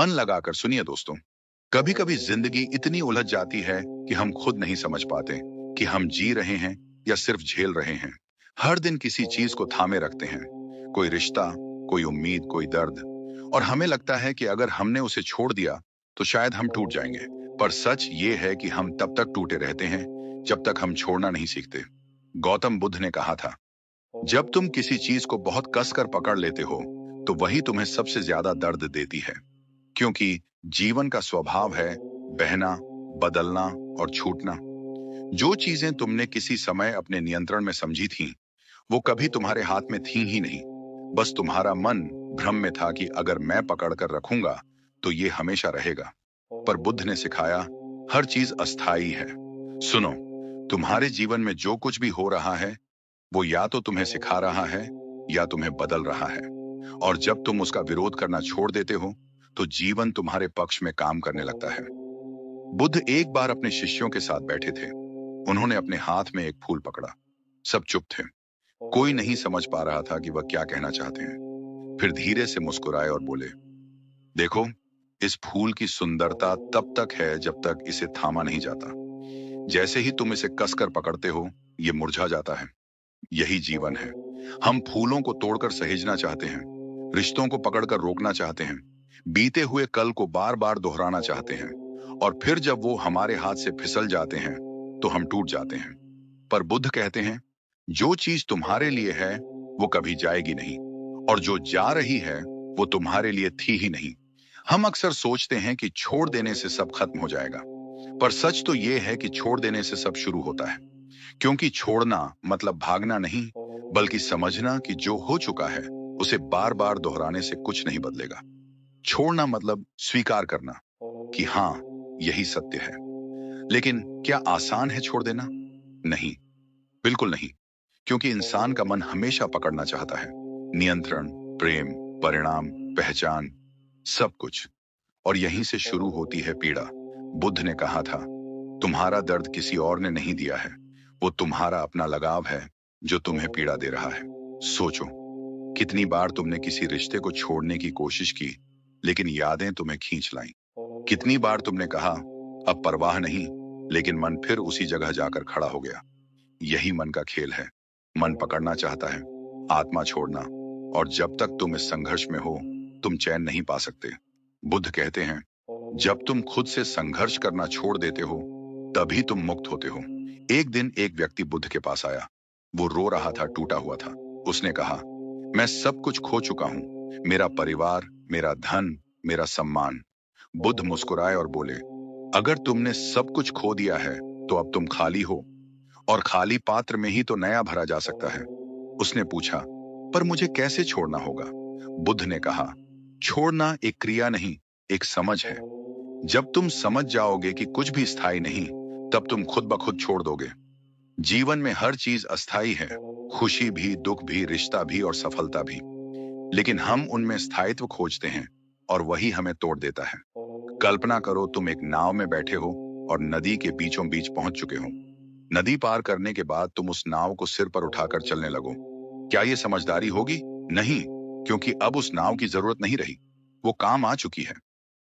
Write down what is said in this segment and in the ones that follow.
मन लगाकर सुनिए दोस्तों। कभी कभी जिंदगी इतनी उलझ जाती है कि हम खुद नहीं समझ पाते कि हम जी रहे हैं या सिर्फ झेल रहे हैं। हर दिन किसी चीज को थामे रखते हैं, कोई रिश्ता, कोई उम्मीद, कोई दर्द, और हमें लगता है कि अगर हमने उसे छोड़ दिया तो शायद हम टूट जाएंगे। पर सच ये है कि हम तब तक टूटे रहते हैं जब तक हम छोड़ना नहीं सीखते। गौतम बुद्ध ने कहा था, जब तुम किसी चीज को बहुत कसकर पकड़ लेते हो तो वही तुम्हें सबसे ज्यादा दर्द देती है। क्योंकि जीवन का स्वभाव है बहना, बदलना और छूटना। जो चीजें तुमने किसी समय अपने नियंत्रण में समझी थी, वो कभी तुम्हारे हाथ में थी ही नहीं। बस तुम्हारा मन भ्रम में था कि अगर मैं पकड़ कर रखूंगा तो ये हमेशा रहेगा। पर बुद्ध ने सिखाया, हर चीज अस्थाई है। सुनो, तुम्हारे जीवन में जो कुछ भी हो रहा है वो या तो तुम्हें सिखा रहा है या तुम्हें बदल रहा है। और जब तुम उसका विरोध करना छोड़ देते हो तो जीवन तुम्हारे पक्ष में काम करने लगता है। बुद्ध एक बार अपने शिष्यों के साथ बैठे थे। उन्होंने अपने हाथ में एक फूल पकड़ा। सब चुप थे। कोई नहीं समझ पा रहा था कि वह क्या कहना चाहते हैं। फिर धीरे से मुस्कुराए और बोले, देखो, इस फूल की सुंदरता तब तक है जब तक इसे थामा नहीं जाता। जैसे ही तुम इसे कसकर पकड़ते हो, ये मुरझा जाता है। यही जीवन है। हम फूलों को तोड़कर सहेजना चाहते हैं, रिश्तों को पकड़कर रोकना चाहते हैं, बीते हुए कल को बार बार दोहराना चाहते हैं, और फिर जब वो हमारे हाथ से फिसल जाते हैं तो हम टूट जाते हैं। पर बुद्ध कहते हैं, जो चीज तुम्हारे लिए है वो कभी जाएगी नहीं, और जो जा रही है वो तुम्हारे लिए थी ही नहीं। हम अक्सर सोचते हैं कि छोड़ देने से सब खत्म हो जाएगा, पर सच तो ये है कि छोड़ देने से सब शुरू होता है। क्योंकि छोड़ना मतलब भागना नहीं, बल्कि समझना कि जो हो चुका है उसे बार बार दोहराने से कुछ नहीं बदलेगा। छोड़ना मतलब स्वीकार करना कि हाँ, यही सत्य है। लेकिन क्या आसान है छोड़ देना? नहीं, बिल्कुल नहीं। क्योंकि इंसान का मन हमेशा पकड़ना चाहता है, नियंत्रण, प्रेम, परिणाम, पहचान, सब कुछ। और यहीं से शुरू होती है पीड़ा। बुद्ध ने कहा था, तुम्हारा दर्द किसी और ने नहीं दिया है, वो तुम्हारा अपना लगाव है जो तुम्हें पीड़ा दे रहा है। सोचो, कितनी बार तुमने किसी रिश्ते को छोड़ने की कोशिश की, लेकिन यादें तुम्हें खींच लाईं। कितनी बार तुमने कहा, अब परवाह नहीं, लेकिन मन फिर उसी जगह जाकर खड़ा हो गया। यही मन का खेल है। मन पकड़ना चाहता है, आत्मा छोड़ना। और जब तक तुम इस संघर्ष में हो, तुम चैन नहीं पा सकते। बुद्ध कहते हैं, जब तुम खुद से संघर्ष करना छोड़ देते हो, तभी तुम मुक्त होते हो। एक दिन एक व्यक्ति बुद्ध के पास आया। वो रो रहा था, टूटा हुआ था। उसने कहा, मैं सब कुछ खो चुका हूं, मेरा परिवार, मेरा धन, मेरा सम्मान। बुद्ध मुस्कुराए और बोले, अगर तुमने सब कुछ खो दिया है तो अब तुम खाली हो, और खाली पात्र में ही तो नया भरा जा सकता है। उसने पूछा, पर मुझे कैसे छोड़ना होगा? बुद्ध ने कहा, छोड़ना एक क्रिया नहीं, एक समझ है। जब तुम समझ जाओगे कि कुछ भी स्थायी नहीं, तब तुम खुद ब खुद छोड़ दोगे। जीवन में हर चीज अस्थायी है, खुशी भी, दुख भी, रिश्ता भी और सफलता भी। लेकिन हम उनमें स्थायित्व खोजते हैं और वही हमें तोड़ देता है। कल्पना करो, तुम एक नाव में बैठे हो और नदी के बीचों बीच पहुंच चुके हो। नदी पार करने के बाद तुम उस नाव को सिर पर उठाकर चलने लगो। क्या ये समझदारी होगी? नहीं, क्योंकि अब उस नाव की जरूरत नहीं रही। वो काम आ चुकी है।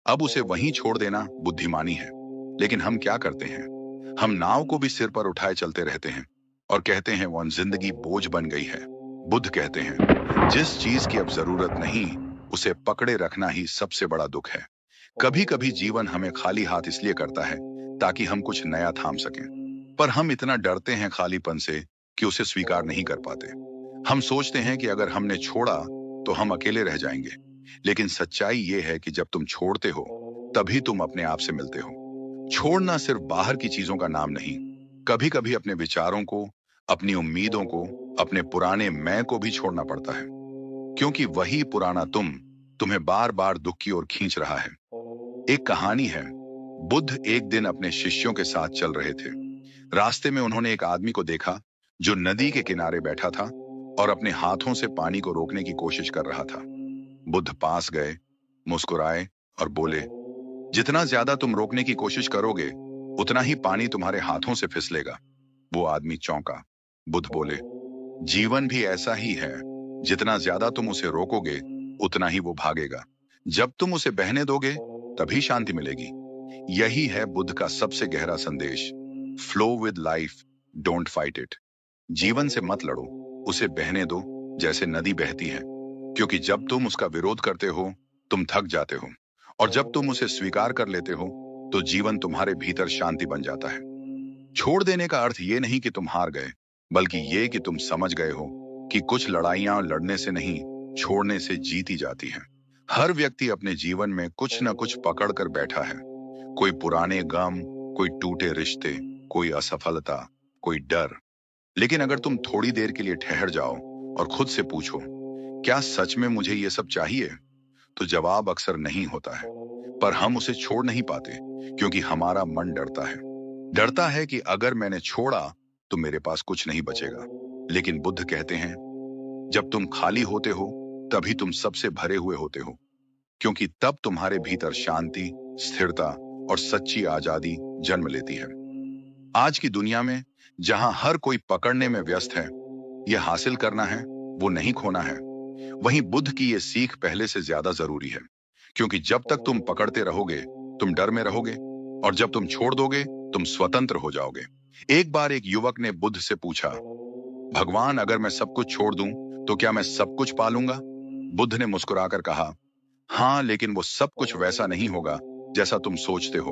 अब उसे वहीं छोड़ देना बुद्धिमानी है। लेकिन हम क्या करते हैं? हम नाव को भी सिर पर उठाए चलते रहते हैं और कहते हैं वो जिंदगी बोझ बन गई है। बुद्ध कहते हैं, जिस चीज की अब जरूरत नहीं, उसे पकड़े रखना ही सबसे बड़ा दुख है। कभी कभी जीवन हमें खाली हाथ इसलिए करता है ताकि हम कुछ नया थाम सकें। पर हम इतना डरते हैं खालीपन से कि उसे स्वीकार नहीं कर पाते। हम सोचते हैं कि अगर हमने छोड़ा तो हम अकेले रह जाएंगे। लेकिन सच्चाई ये है कि जब तुम छोड़ते हो, तभी तुम अपने आप से मिलते हो। छोड़ना सिर्फ बाहर की चीजों का नाम नहीं, कभी कभी अपने विचारों को, अपनी उम्मीदों को, अपने पुराने मैं को भी छोड़ना पड़ता है। क्योंकि वही पुराना तुम तुम्हें बार बार दुख की ओर खींच रहा है। एक कहानी है। बुद्ध एक दिन अपने शिष्यों के साथ चल रहे थे। रास्ते में उन्होंने एक आदमी को देखा जो नदी के किनारे बैठा था और अपने हाथों से पानी को रोकने की कोशिश कर रहा था। बुद्ध पास गए, मुस्कुराए और बोले, जितना ज्यादा तुम रोकने की कोशिश करोगे, उतना ही पानी तुम्हारे हाथों से फिसलेगा। वो आदमी चौंका। बुद्ध बोले, जीवन भी ऐसा ही है, जितना ज्यादा तुम उसे रोकोगे, उतना ही वो भागेगा। जब तुम उसे बहने दोगे तभी शांति मिलेगी। यही है बुद्ध का सबसे गहरा संदेश। Flow with life, don't fight it. जीवन से मत लड़ो, उसे बहने दो जैसे नदी बहती है। क्योंकि जब तुम उसका विरोध करते हो, तुम थक जाते हो। और जब तुम उसे स्वीकार कर लेते हो, तो जीवन तुम्हारे भीतर शांति बन जाता है। छोड़ देने का अर्थ ये नहीं कि तुम हार गए, बल्कि ये कि तुम समझ गए हो कि कुछ लड़ाइयां लड़ने से नहीं, छोड़ने से जीती जाती हैं। हर व्यक्ति अपने जीवन में कुछ न कुछ पकड़ कर बैठा है। कोई पुराने गम, कोई टूटे रिश्ते, कोई असफलता, कोई डर। लेकिन अगर तुम थोड़ी देर के लिए ठहर जाओ और खुद से पूछो, क्या सच में मुझे ये सब चाहिए? तो जवाब अक्सर नहीं होता है। पर हम उसे छोड़ नहीं पाते क्योंकि हमारा मन डरता है। डरता है कि अगर मैंने छोड़ा तो मेरे पास कुछ नहीं बचेगा। लेकिन बुद्ध कहते हैं, जब तुम खाली होते हो तभी तुम सबसे भरे हुए होते हो। क्योंकि तब तुम्हारे भीतर शांति, स्थिरता और सच्ची आजादी जन्म लेती है। आज की दुनिया में जहां हर कोई पकड़ने में व्यस्त है, यह हासिल करना है, वो नहीं खोना है, वहीं बुद्ध की ये सीख पहले से ज्यादा जरूरी है। क्योंकि जब तक तुम पकड़ते रहोगे, तुम डर में रहोगे, और जब तुम छोड़ दोगे, तुम स्वतंत्र हो जाओगे। एक बार एक युवक ने बुद्ध से पूछा, भगवान, अगर मैं सब कुछ छोड़ दूं, तो क्या मैं सब कुछ पा लूंगा? बुद्ध ने मुस्कुराकर कहा, हाँ, लेकिन वो सब कुछ वैसा नहीं होगा जैसा तुम सोचते हो।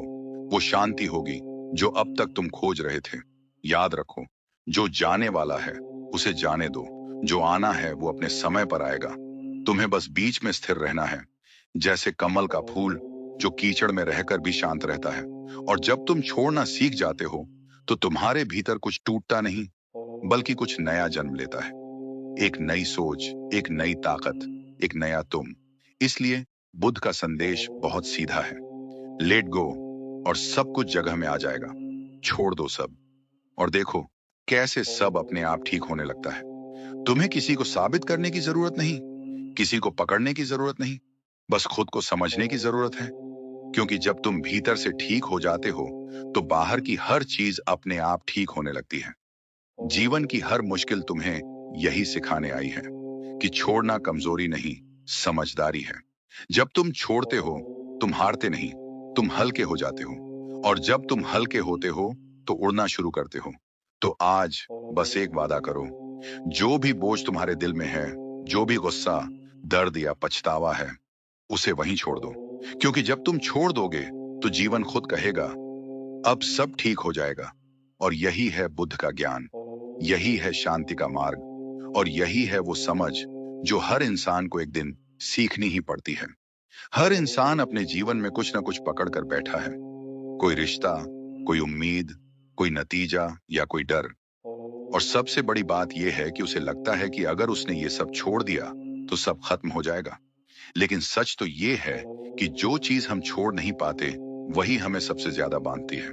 वो शांति होगी जो अब तक तुम खोज रहे थे। याद रखो, जो जाने वाला है उसे जाने दो, जो आना है वो अपने समय पर आएगा। तुम्हें बस बीच में स्थिर रहना है, जैसे कमल का फूल जो कीचड़ में रहकर भी शांत रहता है। और जब तुम छोड़ना सीख जाते हो, तो तुम्हारे भीतर कुछ टूटता नहीं, बल्कि कुछ नया जन्म लेता है। एक नई सोच, एक नई ताकत, एक नया तुम। इसलिए बुद्ध का संदेश बहुत सीधा है। लेट गो और सब कुछ जगह में आ जाएगा। छोड़ दो सब और देखो कैसे सब अपने आप ठीक होने लगता है। तुम्हें किसी को साबित करने की जरूरत नहीं, किसी को पकड़ने की जरूरत नहीं, बस खुद को समझने की जरूरत है। क्योंकि जब तुम भीतर से ठीक हो जाते हो, तो बाहर की हर चीज अपने आप ठीक होने लगती है। जीवन की हर मुश्किल तुम्हें यही सिखाने आई है कि छोड़ना कमजोरी नहीं, समझदारी है। जब तुम छोड़ते हो, तुम हारते नहीं, तुम हल्के हो जाते हो। और जब तुम हल्के होते हो, तो उड़ना शुरू करते हो। तो आज बस एक वादा करो, जो भी बोझ तुम्हारे दिल में है, जो भी गुस्सा, दर्द या पछतावा है, उसे वहीं छोड़ दो। क्योंकि जब तुम छोड़ दोगे, तो जीवन खुद कहेगा, अब सब ठीक हो जाएगा। और यही है बुद्ध का ज्ञान, यही है शांति का मार्ग, और यही है वो समझ जो हर इंसान को एक दिन सीखनी ही पड़ती है। हर इंसान अपने जीवन में कुछ ना कुछ पकड़ कर बैठा है। कोई रिश्ता, कोई उम्मीद, कोई नतीजा या कोई डर। और सबसे बड़ी बात यह है कि उसे लगता है कि अगर उसने ये सब छोड़ दिया तो सब खत्म हो जाएगा। लेकिन सच तो ये है कि जो चीज हम छोड़ नहीं पाते, वही हमें सबसे ज्यादा बांधती है।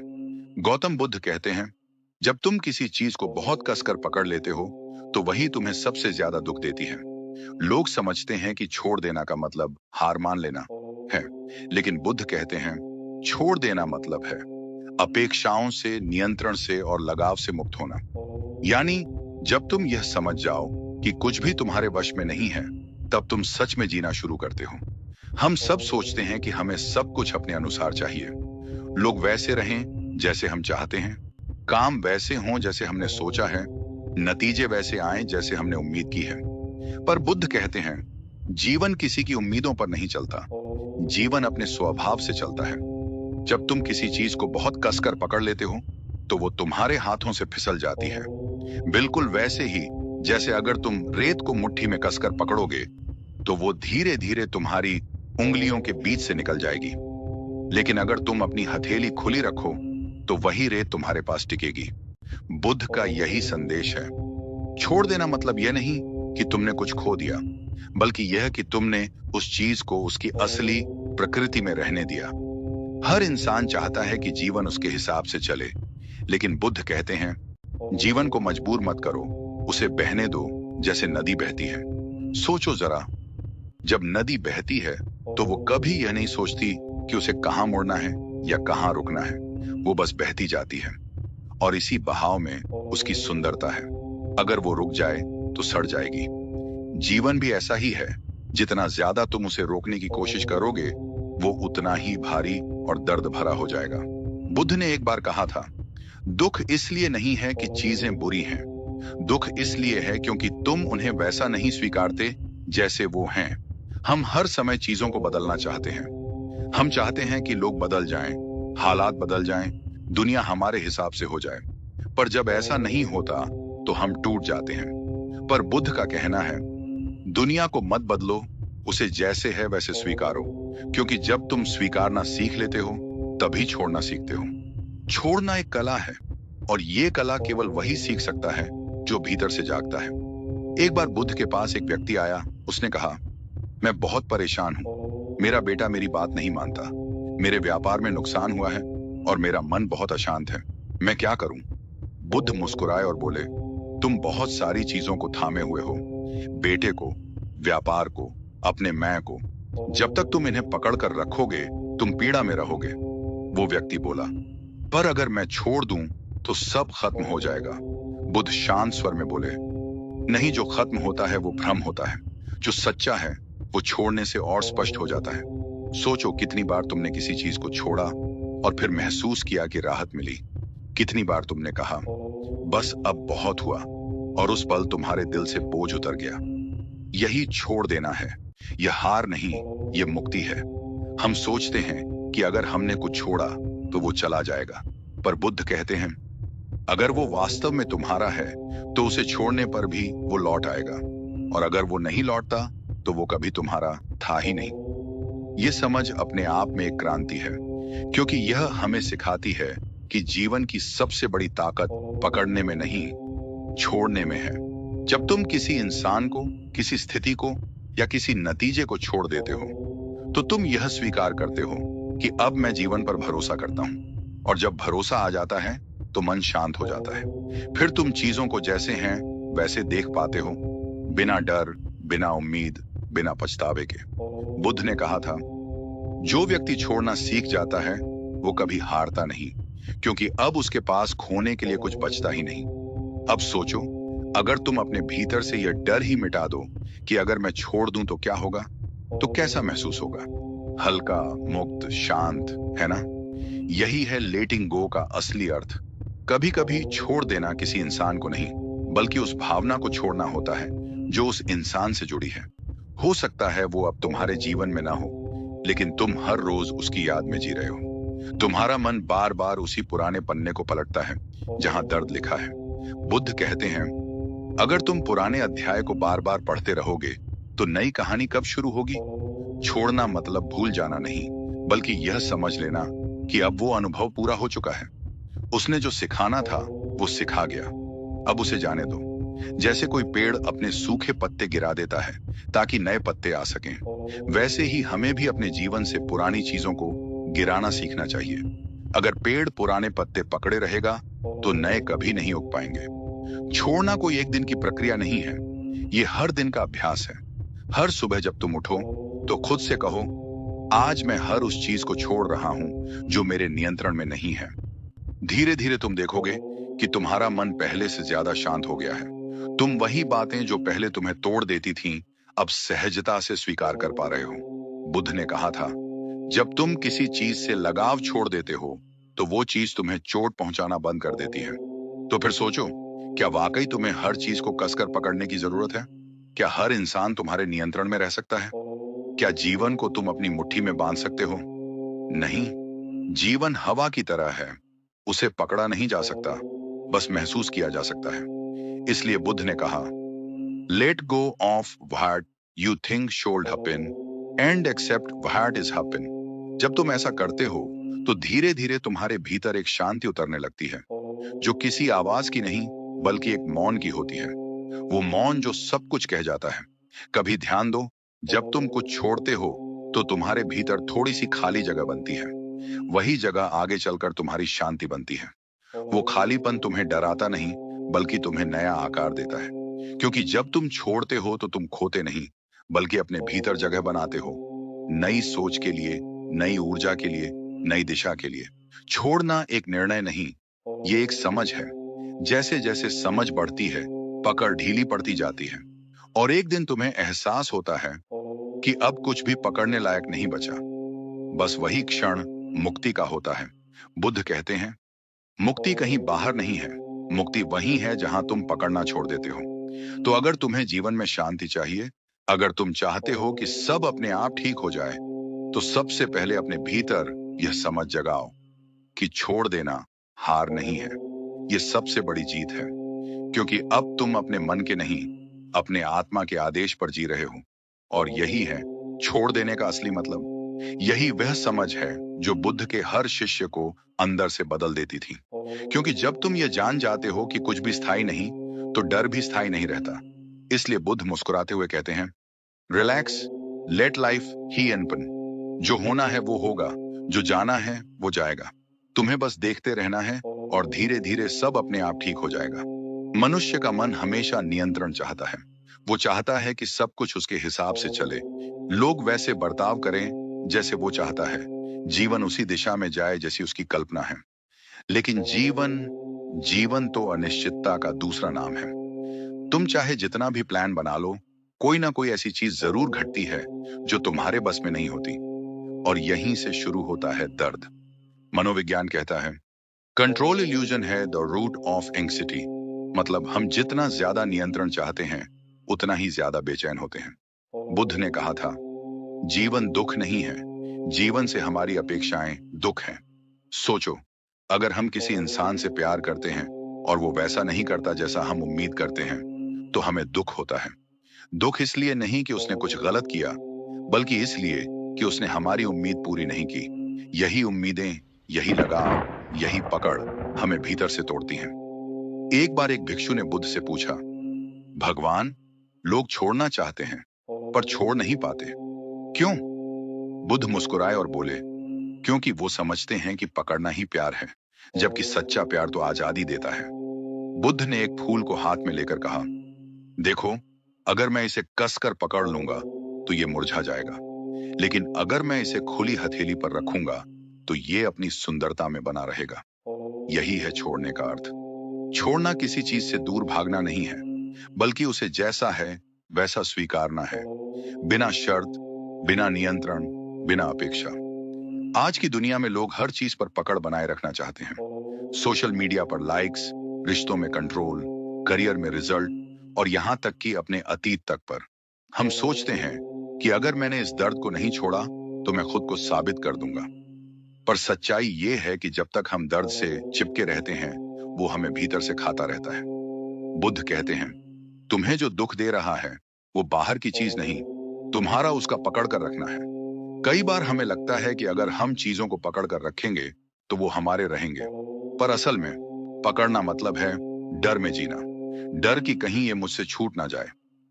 गौतम बुद्ध कहते हैं, जब तुम किसी चीज को बहुत कसकर पकड़ लेते हो, तो वही तुम्हें सबसे ज्यादा दुख देती है। लोग समझते हैं कि छोड़ देना का मतलब हार मान लेना है, लेकिन बुद्ध कहते हैं, छोड़ देना मतलब है अपेक्षाओं से, नियंत्रण से और लगाव से मुक्त होना। यानी जब तुम यह समझ जाओ कि कुछ भी तुम्हारे वश में नहीं है, तब तुम सच में जीना शुरू करते हो। हम सब सोचते हैं कि हमें सब कुछ अपने अनुसार चाहिए। लोग वैसे रहें जैसे हम चाहते हैं, काम वैसे हों जैसे हमने सोचा है, नतीजे वैसे आए जैसे हमने उम्मीद की है। पर बुद्ध कहते हैं, जीवन किसी की उम्मीदों पर नहीं चलता, जीवन अपने स्वभाव से चलता है। जब तुम किसी चीज को बहुत कसकर पकड़ लेते हो, तो वो तुम्हारे हाथों से फिसल जाती है। बिल्कुल वैसे ही जैसे अगर तुम रेत को मुट्ठी में कसकर पकड़ोगे, तो वो धीरे धीरे तुम्हारी उंगलियों के बीच से निकल जाएगी। लेकिन अगर तुम अपनी हथेली खुली रखो, तो वही रेत तुम्हारे पास टिकेगी। बुद्ध का यही संदेश है। छोड़ देना मतलब यह नहीं कि तुमने कुछ खो दिया, बल्कि यह कि तुमने उस चीज को उसकी असली प्रकृति में रहने दिया। हर इंसान चाहता है कि जीवन उसके हिसाब से चले, लेकिन बुद्ध कहते हैं, जीवन को मजबूर मत करो, उसे बहने दो जैसे नदी बहती है। सोचो जरा, जब नदी बहती है, तो वो कभी यह नहीं सोचती कि उसे कहां मुड़ना है या कहां रुकना है। वो बस बहती जाती है, और इसी बहाव में उसकी सुंदरता है। अगर वो रुक जाए तो सड़ जाएगी। जीवन भी ऐसा ही है। जितना ज्यादा तुम उसे रोकने की कोशिश करोगे, वो उतना ही भारी और दर्द भरा हो जाएगा। बुद्ध ने एक बार कहा था, दुख इसलिए नहीं है कि चीजें बुरी हैं, दुख इसलिए है क्योंकि तुम उन्हें वैसा नहीं स्वीकारते जैसे वो हैं। हम हर समय चीजों को बदलना चाहते हैं। हम चाहते हैं कि लोग बदल जाएं, हालात बदल जाएं, दुनिया हमारे हिसाब से हो जाए। पर जब ऐसा नहीं होता, तो हम टूट जाते हैं। पर बुद्ध का कहना है, दुनिया को मत बदलो, उसे जैसे है वैसे स्वीकारो, क्योंकि जब तुम स्वीकारना सीख लेते हो, तभी छोड़ना सीखते हो। छोड़ना एक कला है, और ये कला केवल वही सीख सकता है जो भीतर से जागता है। एक बार बुद्ध के पास एक व्यक्ति आया। उसने कहा, मैं बहुत परेशान हूं। मेरा बेटा मेरी बात नहीं मानता। मेरे व्यापार में नुकसान हुआ है और मेरा मन बहुत अशांत है। मैं क्या करूं? बुद्ध मुस्कुराए और बोले, तुम बहुत सारी चीजों को थामे हुए हो, बेटे को, व्यापार को, अपने मैं को। जब तक तुम इन्हें पकड़ कर रखोगे, तुम पीड़ा में रहोगे। वो व्यक्ति बोला, पर अगर मैं छोड़ दूं तो सब खत्म हो जाएगा। बुद्ध शांत स्वर में बोले, नहीं, जो खत्म होता है वो भ्रम होता है। जो सच्चा है वो छोड़ने से और स्पष्ट हो जाता है। सोचो, कितनी बार तुमने किसी चीज को छोड़ा और फिर महसूस किया कि राहत मिली। कितनी बार तुमने कहा, बस अब बहुत हुआ, और उस पल तुम्हारे दिल से बोझ उतर गया। यही छोड़ देना है। यह हार नहीं, यह मुक्ति है। हम सोचते हैं कि अगर हमने कुछ छोड़ा तो वो चला जाएगा, पर बुद्ध कहते हैं, अगर वो वास्तव में तुम्हारा है तो उसे छोड़ने पर भी वो लौट आएगा, और अगर वो नहीं लौटता तो वो कभी तुम्हारा था ही नहीं। ये समझ अपने आप में एक क्रांति है, क्योंकि यह हमें सिखाती है कि जीवन की सबसे बड़ी ताकत पकड़ने में नहीं, छोड़ने में है। जब तुम किसी इंसान को, किसी स्थिति को या किसी नतीजे को छोड़ देते हो, तो तुम यह स्वीकार करते हो कि अब मैं जीवन पर भरोसा करता हूं। और जब भरोसा आ जाता है तो मन शांत हो जाता है। फिर तुम चीजों को जैसे हैं वैसे देख पाते हो, बिना डर, बिना उम्मीद, बिना पछतावे के। बुद्ध ने कहा था, जो व्यक्ति छोड़ना सीख जाता है वो कभी हारता नहीं, क्योंकि अब उसके पास खोने के लिए कुछ बचता ही नहीं। अब सोचो, अगर तुम अपने भीतर से यह डर ही मिटा दो कि अगर मैं छोड़ दूं तो क्या होगा, तो कैसा महसूस होगा? हल्का, मुक्त, शांत, है ना? यही है लेटिंग गो का असली अर्थ। कभी कभी छोड़ देना किसी इंसान को नहीं, बल्कि उस भावना को छोड़ना होता है जो उस इंसान से जुड़ी है। हो सकता है वो अब तुम्हारे जीवन में ना हो, लेकिन तुम हर रोज उसकी याद में जी रहे हो। तुम्हारा मन बार बार उसी पुराने पन्ने को पलटता है जहां दर्द लिखा है। बुद्ध कहते हैं, अगर तुम पुराने अध्याय को बार बार पढ़ते रहोगे तो नई कहानी कब शुरू होगी? छोड़ना मतलब भूल जाना नहीं, बल्कि यह समझ लेना कि अब वो अनुभव पूरा हो चुका है। उसने जो सिखाना था वो सिखा गया, अब उसे जाने दो। जैसे कोई पेड़ अपने सूखे पत्ते गिरा देता है ताकि नए पत्ते आ सकें, वैसे ही हमें भी अपने जीवन से पुरानी चीजों को गिराना सीखना चाहिए। अगर पेड़ पुराने पत्ते पकड़े रहेगा तो नए कभी नहीं उग पाएंगे। छोड़ना कोई एक दिन की प्रक्रिया नहीं है, ये हर दिन का अभ्यास है। हर सुबह जब तुम उठो तो खुद से कहो, आज मैं हर उस चीज को छोड़ रहा हूं जो मेरे नियंत्रण में नहीं है। धीरे धीरे तुम देखोगे कि तुम्हारा मन पहले से ज्यादा शांत हो गया है। तुम वही बातें जो पहले तुम्हें तोड़ देती थीं, अब सहजता से स्वीकार कर पा रहे हो। बुद्ध ने कहा था, जब तुम किसी चीज से लगाव छोड़ देते हो, तो वो चीज तुम्हें चोट पहुंचाना बंद कर देती है। तो फिर सोचो, क्या वाकई तुम्हें हर चीज को कसकर पकड़ने की जरूरत है? क्या हर इंसान तुम्हारे नियंत्रण में रह सकता है? क्या जीवन को तुम अपनी मुट्ठी में बांध सकते हो? नहीं। जीवन हवा की तरह है, उसे पकड़ा नहीं जा सकता, बस महसूस किया जा सकता है। इसलिए बुद्ध ने कहा, let go of what you think should happen and accept what is happen। जब तुम ऐसा करते हो तो धीरे धीरे तुम्हारे भीतर एक शांति उतरने लगती है, जो किसी आवाज की नहीं, बल्कि एक मौन की होती है। वो मौन जो सब कुछ कह जाता है। कभी ध्यान दो, जब तुम कुछ छोड़ते हो तो तुम्हारे भीतर थोड़ी सी खाली जगह बनती है। वही जगह आगे चलकर तुम्हारी शांति बनती है। वो खालीपन तुम्हें डराता नहीं, बल्कि तुम्हें नया आकार देता है। क्योंकि जब तुम छोड़ते हो तो तुम खोते नहीं, बल्कि अपने भीतर जगह बनाते हो, नई सोच के लिए, नई ऊर्जा के लिए, नई दिशा के लिए। छोड़ना एक निर्णय नहीं, ये एक समझ है। जैसे जैसे समझ बढ़ती है, पकड़ ढीली पड़ती जाती है, और एक दिन तुम्हें एहसास होता है कि अब कुछ भी पकड़ने लायक नहीं बचा। बस वही क्षण मुक्ति का होता है। बुद्ध कहते हैं, मुक्ति कहीं बाहर नहीं है, मुक्ति वही है जहां तुम पकड़ना छोड़ देते हो। तो अगर तुम्हें जीवन में शांति चाहिए, अगर तुम चाहते हो कि सब अपने आप ठीक हो जाए, तो सबसे पहले अपने भीतर यह समझ जगाओ कि छोड़ देना हार नहीं है, यह सबसे बड़ी जीत है। क्योंकि अब तुम अपने मन के नहीं, अपने आत्मा के आदेश पर जी रहे हो। और यही है छोड़ देने का असली मतलब। यही वह समझ है जो बुद्ध के हर शिष्य को अंदर से बदल देती थी। क्योंकि जब तुम ये जान जाते हो कि कुछ भी स्थायी नहीं, तो डर भी स्थायी नहीं रहता। इसलिए बुद्ध मुस्कुराते हुए कहते हैं, रिलैक्स, लेट लाइफ ही एनपन। जो होना है वो होगा, जो जाना है वो जाएगा। तुम्हें बस देखते रहना है और धीरे धीरे सब अपने आप ठीक हो जाएगा। मनुष्य का मन हमेशा नियंत्रण चाहता है। वो चाहता है कि सब कुछ उसके हिसाब से चले, लोग वैसे बर्ताव करें जैसे वो चाहता है, जीवन उसी दिशा में जाए जैसी उसकी कल्पना है। लेकिन जीवन जीवन तो अनिश्चितता का दूसरा नाम है। तुम चाहे जितना भी प्लान बना लो, कोई ना कोई ऐसी चीज जरूर घटती है जो तुम्हारे बस में नहीं होती। और यहीं से शुरू होता है दर्द। मनोविज्ञान कहता है, कंट्रोल इल्यूजन है द रूट ऑफ एंग्जायटी। मतलब हम जितना ज्यादा नियंत्रण चाहते हैं, उतना ही ज्यादा बेचैन होते हैं। बुद्ध ने कहा था, जीवन दुख नहीं है, जीवन से हमारी अपेक्षाएं दुख हैं। सोचो, अगर हम किसी इंसान से प्यार करते हैं और वो वैसा नहीं करता जैसा हम उम्मीद करते हैं, तो हमें दुख होता है। दुख इसलिए नहीं कि उसने कुछ गलत किया, बल्कि इसलिए कि उसने हमारी उम्मीद पूरी नहीं की। यही उम्मीदें, यही लगाव, यही पकड़ हमें भीतर से तोड़ती हैं। एक बार एक भिक्षु ने बुद्ध से पूछा, भगवान, लोग छोड़ना चाहते हैं पर छोड़ नहीं पाते, क्यों? बुद्ध मुस्कुराए और बोले, क्योंकि वो समझते हैं कि पकड़ना ही प्यार है, जबकि सच्चा प्यार तो आजादी देता है। बुद्ध ने एक फूल को हाथ में लेकर कहा, देखो, अगर मैं इसे कसकर पकड़ लूंगा तो ये मुरझा जाएगा, लेकिन अगर मैं इसे खुली हथेली पर रखूंगा तो ये अपनी सुंदरता में बना रहेगा। यही है छोड़ने का अर्थ। छोड़ना किसी चीज से दूर भागना नहीं है, बल्कि उसे जैसा है वैसा स्वीकारना है, बिना शर्त, बिना नियंत्रण, बिना अपेक्षा। आज की दुनिया में लोग हर चीज पर पकड़ बनाए रखना चाहते हैं। सोशल मीडिया पर लाइक्स, रिश्तों में कंट्रोल, करियर में रिजल्ट और यहां तक कि अपने अतीत तक पर। हम सोचते हैं कि अगर मैंने इस दर्द को नहीं छोड़ा तो मैं खुद को साबित कर दूंगा। पर सच्चाई ये है कि जब तक हम दर्द से चिपके रहते हैं, वो हमें भीतर से खाता रहता है। बुद्ध कहते हैं, तुम्हें जो दुख दे रहा है वो बाहर की चीज नहीं, तुम्हारा उसका पकड़ कर रखना है। कई बार हमें लगता है कि अगर हम चीजों को पकड़ कर रखेंगे तो वो हमारे रहेंगे, पर असल में पकड़ना मतलब है डर में जीना। डर कि कहीं ये मुझसे छूट ना जाए।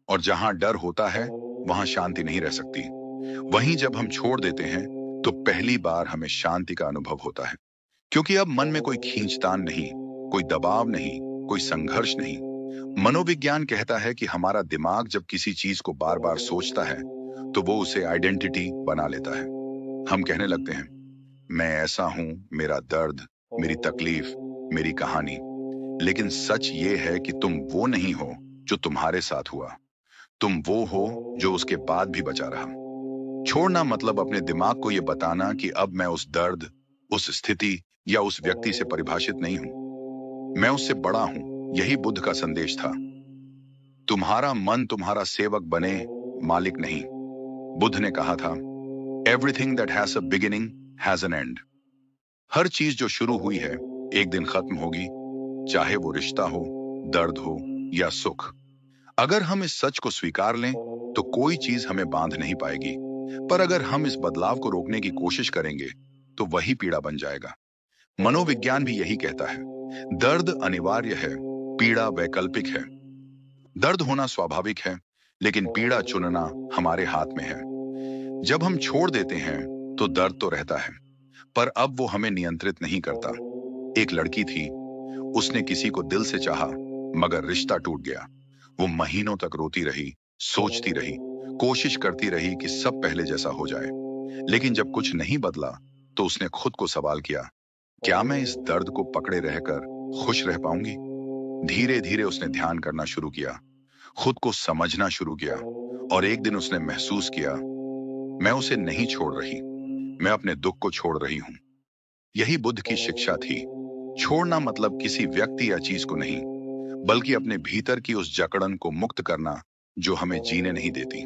और जहां डर होता है वहां शांति नहीं रह सकती। वहीं जब हम छोड़ देते हैं तो पहली बार हमें शांति का अनुभव होता है। क्योंकि अब मन में कोई खींचतान नहीं, कोई दबाव नहीं, कोई संघर्ष नहीं। मनोविज्ञान कहता है कि हमारा दिमाग जब किसी चीज को बार बार सोचता है तो वो उसे आइडेंटिटी बना लेता है। हम कहने लगते हैं, मैं ऐसा हूं, मेरा दर्द, मेरी तकलीफ, मेरी कहानी। लेकिन सच ये है कि तुम वो नहीं हो जो तुम्हारे साथ हुआ, तुम वो हो जो उसके बाद भी बचा रहा। छोड़ना मतलब अपने दिमाग को यह बताना कि अब मैं उस दर्द, उस स्थिति या उस व्यक्ति से परिभाषित नहीं हूं, मैं उससे बड़ा हूं। यही बुद्ध का संदेश था। तुम्हारा मन तुम्हारा सेवक बने, मालिक नहीं। बुद्ध ने कहा था, everything that has a beginning has an end. हर चीज जो शुरू हुई है एक दिन खत्म होगी, चाहे वो रिश्ता हो, दर्द हो या सुख। अगर हम इस सच को स्वीकार लें तो कोई चीज हमें बांध नहीं पाएगी। पर अगर हम इस बदलाव को रोकने की कोशिश करेंगे तो वही पीड़ा बन जाएगा। मनोविज्ञान भी यही कहता है, दर्द अनिवार्य है, पीड़ा वैकल्पिक है। दर्द होना स्वाभाविक है, लेकिन पीड़ा चुनना हमारे हाथ में है। जब हम छोड़ देते हैं तो दर्द तो रहता है, पर अब वो हमें नियंत्रित नहीं करता। एक लड़की थी, उसने किसी को दिल से चाहा, मगर रिश्ता टूट गया। वो महीनों तक रोती रही, सोचती रही, कोशिश करती रही कि सब पहले जैसा हो जाए। लेकिन जब कुछ नहीं बदला तो उसने खुद को सवाल किया, क्या मैं इस दर्द को पकड़े रहकर खुश रह पाऊंगी? धीरे धीरे उसने ध्यान करना शुरू किया, खुद को समझना शुरू किया और एक दिन उसने महसूस किया मैं उसे नहीं छोड़ रही, मैं अपने दुख को छोड़ रही हूं। यही बुद्ध की शिक्षा थी। छोड़ना मतलब किसी व्यक्ति या चीज को नहीं, बल्कि अपने भीतर की उस जकड़न को मुक्त करना जो हमें जीने नहीं देती।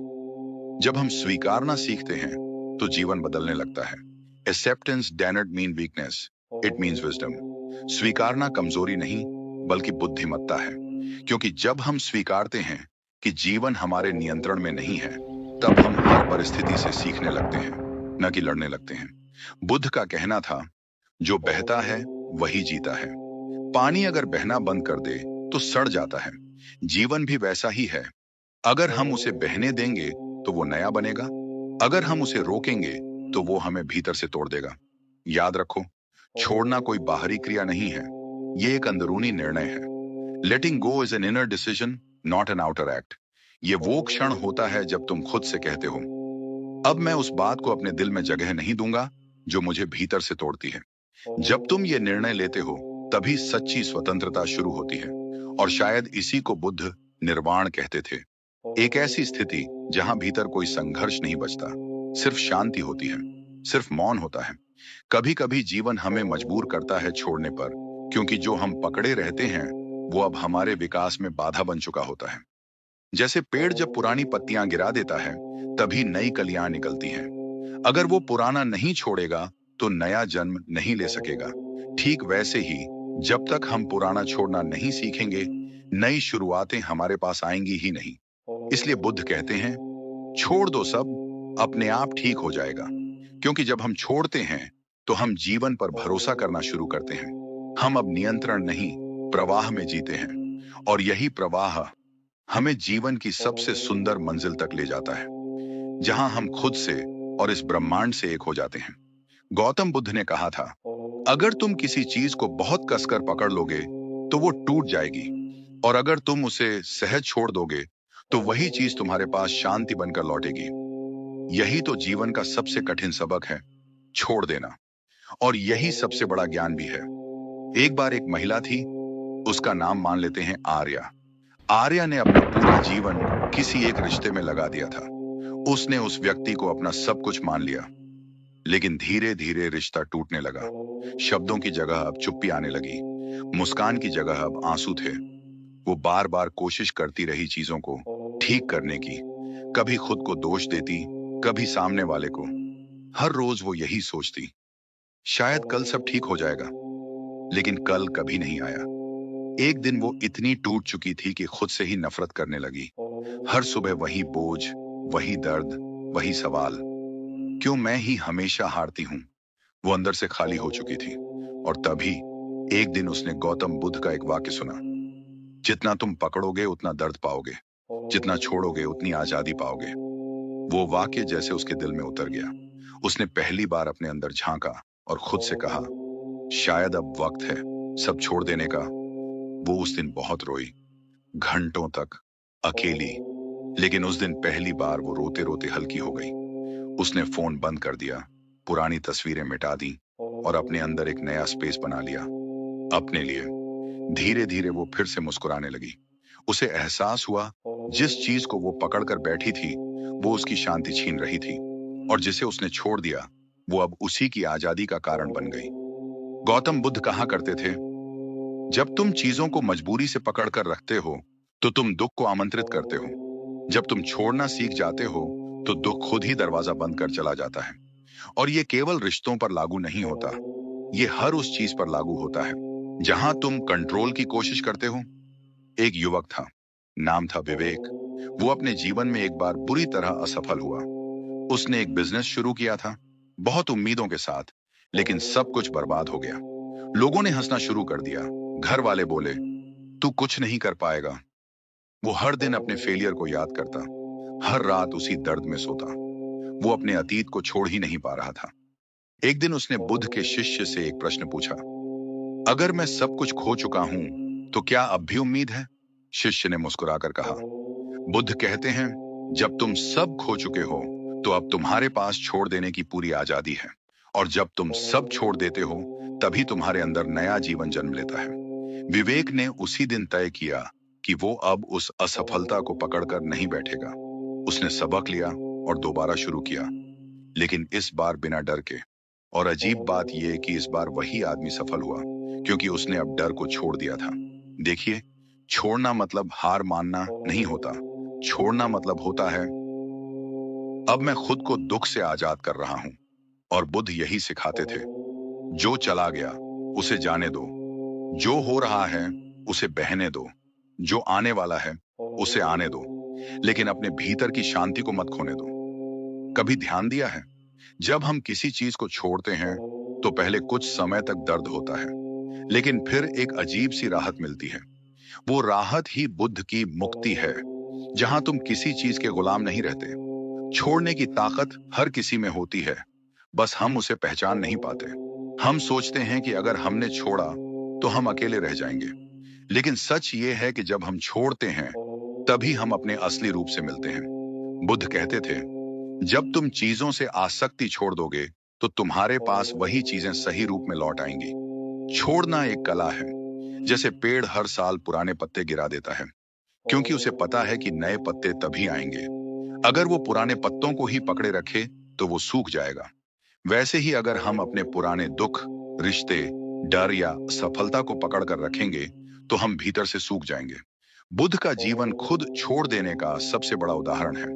जब हम स्वीकारना सीखते हैं तो जीवन बदलने लगता है। Acceptance doesn't mean weakness, it means wisdom. स्वीकारना कमजोरी नहीं, बल्कि बुद्धिमत्ता है। क्योंकि जब हम स्वीकारते हैं कि जीवन हमारे नियंत्रण में नहीं है, तब हम हर परिस्थिति से सीखने लगते हैं, न कि लड़ने लगते हैं। बुद्ध का कहना था, जो बहता है वही जीता है। पानी अगर बहना बंद कर दे तो सड़ जाता है। जीवन भी वैसा ही है। अगर हम उसे बहने देंगे तो वो नया बनेगा। अगर हम उसे रोकेंगे तो वो हमें भीतर से तोड़ देगा। याद रखो, छोड़ना कोई बाहरी क्रिया नहीं है, ये एक अंदरूनी निर्णय है। Letting go is an inner decision, not an outer act. ये वो क्षण होता है जब तुम खुद से कहते हो, अब मैं उस बात को अपने दिल में जगह नहीं दूंगा जो मुझे भीतर से तोड़ती है। जब तुम ये निर्णय लेते हो, तभी सच्ची स्वतंत्रता शुरू होती है। और शायद इसी को बुद्ध निर्वाण कहते थे। एक ऐसी स्थिति जहां भीतर कोई संघर्ष नहीं बचता, सिर्फ शांति होती है, सिर्फ मौन होता है। कभी कभी जीवन हमें मजबूर करता है छोड़ने पर, क्योंकि जो हम पकड़े रहते हैं वो अब हमारे विकास में बाधा बन चुका होता है। जैसे पेड़ जब पुरानी पत्तियां गिरा देता है, तभी नई कलियां निकलती हैं। अगर वो पुराना नहीं छोड़ेगा तो नया जन्म नहीं ले सकेगा। ठीक वैसे ही, जब तक हम पुराना छोड़ना नहीं सीखेंगे, नई शुरुआतें हमारे पास आएंगी ही नहीं। इसलिए बुद्ध कहते हैं, छोड़ दो सब, अपने आप ठीक हो जाएगा। क्योंकि जब हम छोड़ते हैं तो हम जीवन पर भरोसा करना शुरू करते हैं। हम अब नियंत्रण नहीं, प्रवाह में जीते हैं। और यही प्रवाह हमें जीवन की सबसे सुंदर मंजिल तक ले जाता है, जहां हम खुद से और इस ब्रह्मांड से एक हो जाते हैं। गौतम बुद्ध ने कहा था, अगर तुम किसी चीज को बहुत कसकर पकड़ लोगे तो वो टूट जाएगी, और अगर तुम उसे सहज छोड़ दोगे तो वही चीज तुम्हारे पास शांति बनकर लौटेगी। यही तो जीवन का सबसे कठिन सबक है, छोड़ देना। और यही सबसे बड़ा ज्ञान भी है। एक बार एक महिला थी, उसका नाम मान लेते हैं आर्या। आर्या ने अपना पूरा जीवन किसी एक रिश्ते में लगा दिया था। उसने उस व्यक्ति को अपना सब कुछ मान लिया, लेकिन धीरे धीरे रिश्ता टूटने लगा। शब्दों की जगह अब चुप्पी आने लगी, मुस्कान की जगह अब आंसू थे। वो बार बार कोशिश करती रही चीजों को ठीक करने की, कभी खुद को दोष देती, कभी सामने वाले को। हर रोज वो यही सोचती, शायद कल सब ठीक हो जाएगा। लेकिन कल कभी नहीं आया। एक दिन वो इतनी टूट चुकी थी कि खुद से ही नफरत करने लगी। हर सुबह वही बोझ, वही दर्द, वही सवाल, क्यों मैं ही हमेशा हारती हूँ। वो अंदर से खाली हो चुकी थी। और तभी एक दिन उसने गौतम बुद्ध का एक वाक्य सुना, जितना तुम पकड़ोगे उतना दर्द पाओगे, जितना छोड़ोगे उतनी आजादी पाओगे। वो वाक्य जैसे उसके दिल में उतर गया। उसने पहली बार अपने अंदर झांका और खुद से कहा, शायद अब वक्त है सब छोड़ देने का। वो उस दिन बहुत रोई, घंटों तक, अकेली। लेकिन उस दिन पहली बार वो रोते रोते हल्की हो गई। उसने फोन बंद कर दिया, पुरानी तस्वीरें मिटा दी, और अपने अंदर एक नया स्पेस बना लिया अपने लिए। धीरे धीरे वो फिर से मुस्कुराने लगी। उसे एहसास हुआ, जिस चीज को वो पकड़ कर बैठी थी वो उसकी शांति छीन रही थी, और जिसे उसने छोड़ दिया वो अब उसी की आजादी का कारण बन गई। गौतम बुद्ध कहा करते थे, जब तुम चीजों को मजबूरी से पकड़ कर रखते हो तो तुम दुख को आमंत्रित करते हो। जब तुम छोड़ना सीख जाते हो तो दुख खुद ही दरवाजा बंद कर चला जाता है। और ये केवल रिश्तों पर लागू नहीं होता, ये हर उस चीज पर लागू होता है जहां तुम कंट्रोल की कोशिश करते हो। एक युवक था, नाम था विवेक। वो अपने जीवन में एक बार बुरी तरह असफल हुआ। उसने एक बिजनेस शुरू किया था, बहुत उम्मीदों के साथ, लेकिन सब कुछ बर्बाद हो गया। लोगों ने हंसना शुरू कर दिया, घर वाले बोले, तू कुछ नहीं कर पाएगा। वो हर दिन अपने फेलियर को याद करता, हर रात उसी दर्द में सोता। वो अपने अतीत को छोड़ ही नहीं पा रहा था। एक दिन उसने बुद्ध के शिष्य से एक प्रश्न पूछा, अगर मैं सब कुछ खो चुका हूं तो क्या अब भी उम्मीद है? शिष्य ने मुस्कुराकर कहा, बुद्ध कहते हैं, जब तुम सब खो चुके हो तो अब तुम्हारे पास छोड़ देने की पूरी आजादी है। और जब तुम सब छोड़ देते हो तभी तुम्हारे अंदर नया जीवन जन्म लेता है। विवेक ने उसी दिन तय किया कि वो अब उस असफलता को पकड़कर नहीं बैठेगा। उसने सबक लिया और दोबारा शुरू किया। लेकिन इस बार बिना डर के। और अजीब बात यह कि इस बार वही आदमी सफल हुआ, क्योंकि उसने अब डर को छोड़ दिया था। देखिए, छोड़ना मतलब हार मानना नहीं होता। छोड़ना मतलब होता है, अब मैं खुद को दुख से आजाद कर रहा हूं। और बुद्ध यही सिखाते थे। जो चला गया उसे जाने दो, जो हो रहा है उसे बहने दो, जो आने वाला है उसे आने दो, लेकिन अपने भीतर की शांति को मत खोने दो। कभी ध्यान दिया है, जब हम किसी चीज को छोड़ते हैं तो पहले कुछ समय तक दर्द होता है, लेकिन फिर एक अजीब सी राहत मिलती है। वो राहत ही बुद्ध की मुक्ति है, जहां तुम किसी चीज के गुलाम नहीं रहते। छोड़ने की ताकत हर किसी में होती है, बस हम उसे पहचान नहीं पाते। हम सोचते हैं कि अगर हमने छोड़ा तो हम अकेले रह जाएंगे, लेकिन सच ये है कि जब हम छोड़ते हैं तभी हम अपने असली रूप से मिलते हैं। बुद्ध कहते थे, जब तुम चीजों से आसक्ति छोड़ दोगे तो तुम्हारे पास वही चीजें सही रूप में लौट आएंगी। छोड़ना एक कला है। जैसे पेड़ हर साल पुराने पत्ते गिरा देता है, क्योंकि उसे पता है कि नए पत्ते तभी आएंगे। अगर वो पुराने पत्तों को ही पकड़े रखे तो वो सूख जाएगा। वैसे ही अगर हम अपने पुराने दुख, रिश्ते, डर या सफलता को पकड़कर रखेंगे तो हम भीतर से सूख जाएंगे। बुद्ध का जीवन खुद छोड़ देने का सबसे बड़ा उदाहरण है।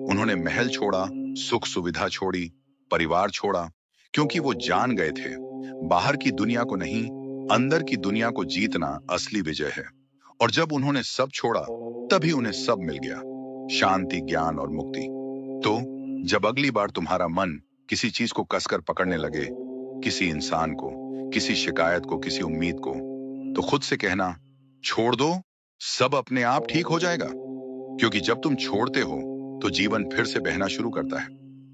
उन्होंने महल छोड़ा, सुख सुविधा छोड़ी, परिवार छोड़ा, क्योंकि वो जान गए थे, बाहर की दुनिया को नहीं, अंदर की दुनिया को जीतना असली विजय है। और जब उन्होंने सब छोड़ा, तभी उन्हें सब मिल गया, शांति, ज्ञान और मुक्ति। तो जब अगली बार तुम्हारा मन किसी चीज को कसकर पकड़ने लगे, किसी इंसान को, किसी शिकायत को, किसी उम्मीद को, तो खुद से कहना, छोड़ दो, सब अपने आप ठीक हो जाएगा। क्योंकि जब तुम छोड़ते हो तो जीवन फिर से बहना शुरू करता है,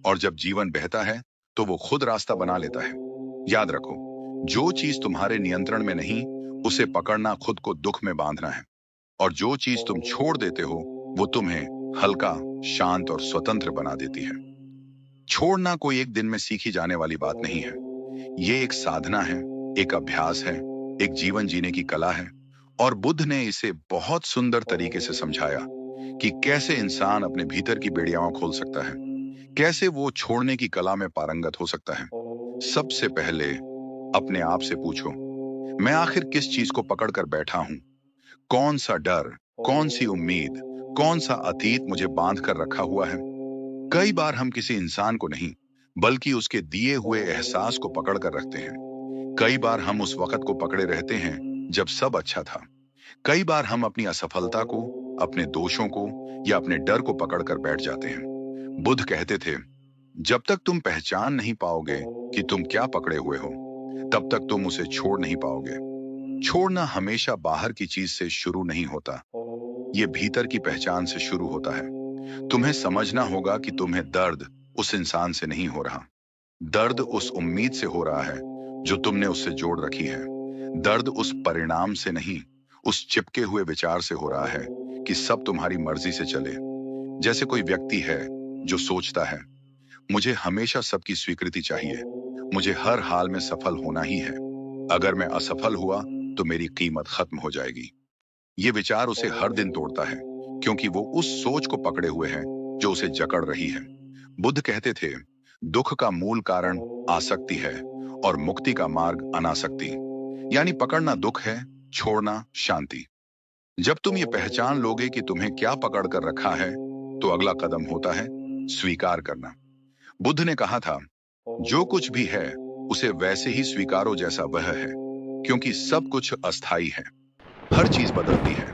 और जब जीवन बहता है तो वो खुद रास्ता बना लेता है। याद रखो, जो चीज तुम्हारे नियंत्रण में नहीं, उसे पकड़ना खुद को दुख में बांधना है। और जो चीज तुम छोड़ देते हो वो तुम्हें हल्का, शांत और स्वतंत्र बना देती है। छोड़ना कोई एक दिन में सीखी जाने वाली बात नहीं है। ये एक साधना है, एक अभ्यास है, एक जीवन जीने की कला है। और बुद्ध ने इसे बहुत सुंदर तरीके से समझाया कि कैसे इंसान अपने भीतर की बेड़ियां खोल सकता है, कैसे वो छोड़ने की कला में पारंगत हो सकता है। सबसे पहले अपने आप से पूछो, मैं आखिर किस चीज को पकड़कर बैठा हूं? कौन सा डर, कौन सी उम्मीद, कौन सा अतीत मुझे बांध कर रखा हुआ है? कई बार हम किसी इंसान को नहीं, बल्कि उसके दिए हुए एहसास को पकड़ कर रखते हैं। कई बार हम उस वक्त को पकड़े रहते हैं जब सब अच्छा था। कई बार हम अपनी असफलता को, अपने दोषों को या अपने डर को पकड़कर बैठ जाते हैं। बुद्ध कहते थे, जब तक तुम पहचान नहीं पाओगे कि तुम क्या पकड़े हुए हो, तब तक तुम उसे छोड़ नहीं पाओगे। छोड़ना हमेशा बाहर की चीज से शुरू नहीं होता, ये भीतर की पहचान से शुरू होता है। तुम्हें समझना होगा कि तुम्हें दर्द उस इंसान से नहीं हो रहा। दर्द उस उम्मीद से हो रहा है जो तुमने उससे जोड़ रखी है। दर्द उस परिणाम से नहीं, उस चिपके हुए विचार से हो रहा है कि सब तुम्हारी मर्जी से चले। जैसे कोई व्यक्ति है जो सोचता है, मुझे हमेशा सबकी स्वीकृति चाहिए, मुझे हर हाल में सफल होना ही है, अगर मैं असफल हुआ तो मेरी कीमत खत्म हो जाएगी। ये विचार उसे हर दिन तोड़ता है, क्योंकि वो उस सोच को पकड़े हुए है जो उसे जकड़ रही है। बुद्ध कहते थे, दुख का मूल कारण आसक्ति है और मुक्ति का मार्ग अनासक्ति। यानी पकड़ना दुख है, छोड़ना शांति। जब तुम ये पहचान लोगे कि तुम्हें क्या पकड़ कर रखा है, तो अगला कदम होता है स्वीकार करना। बुद्ध ने कहा था, जो कुछ भी है उसे वैसे ही स्वीकारो जैसा वह है, क्योंकि सब कुछ अस्थाई है। हर चीज बदलती है,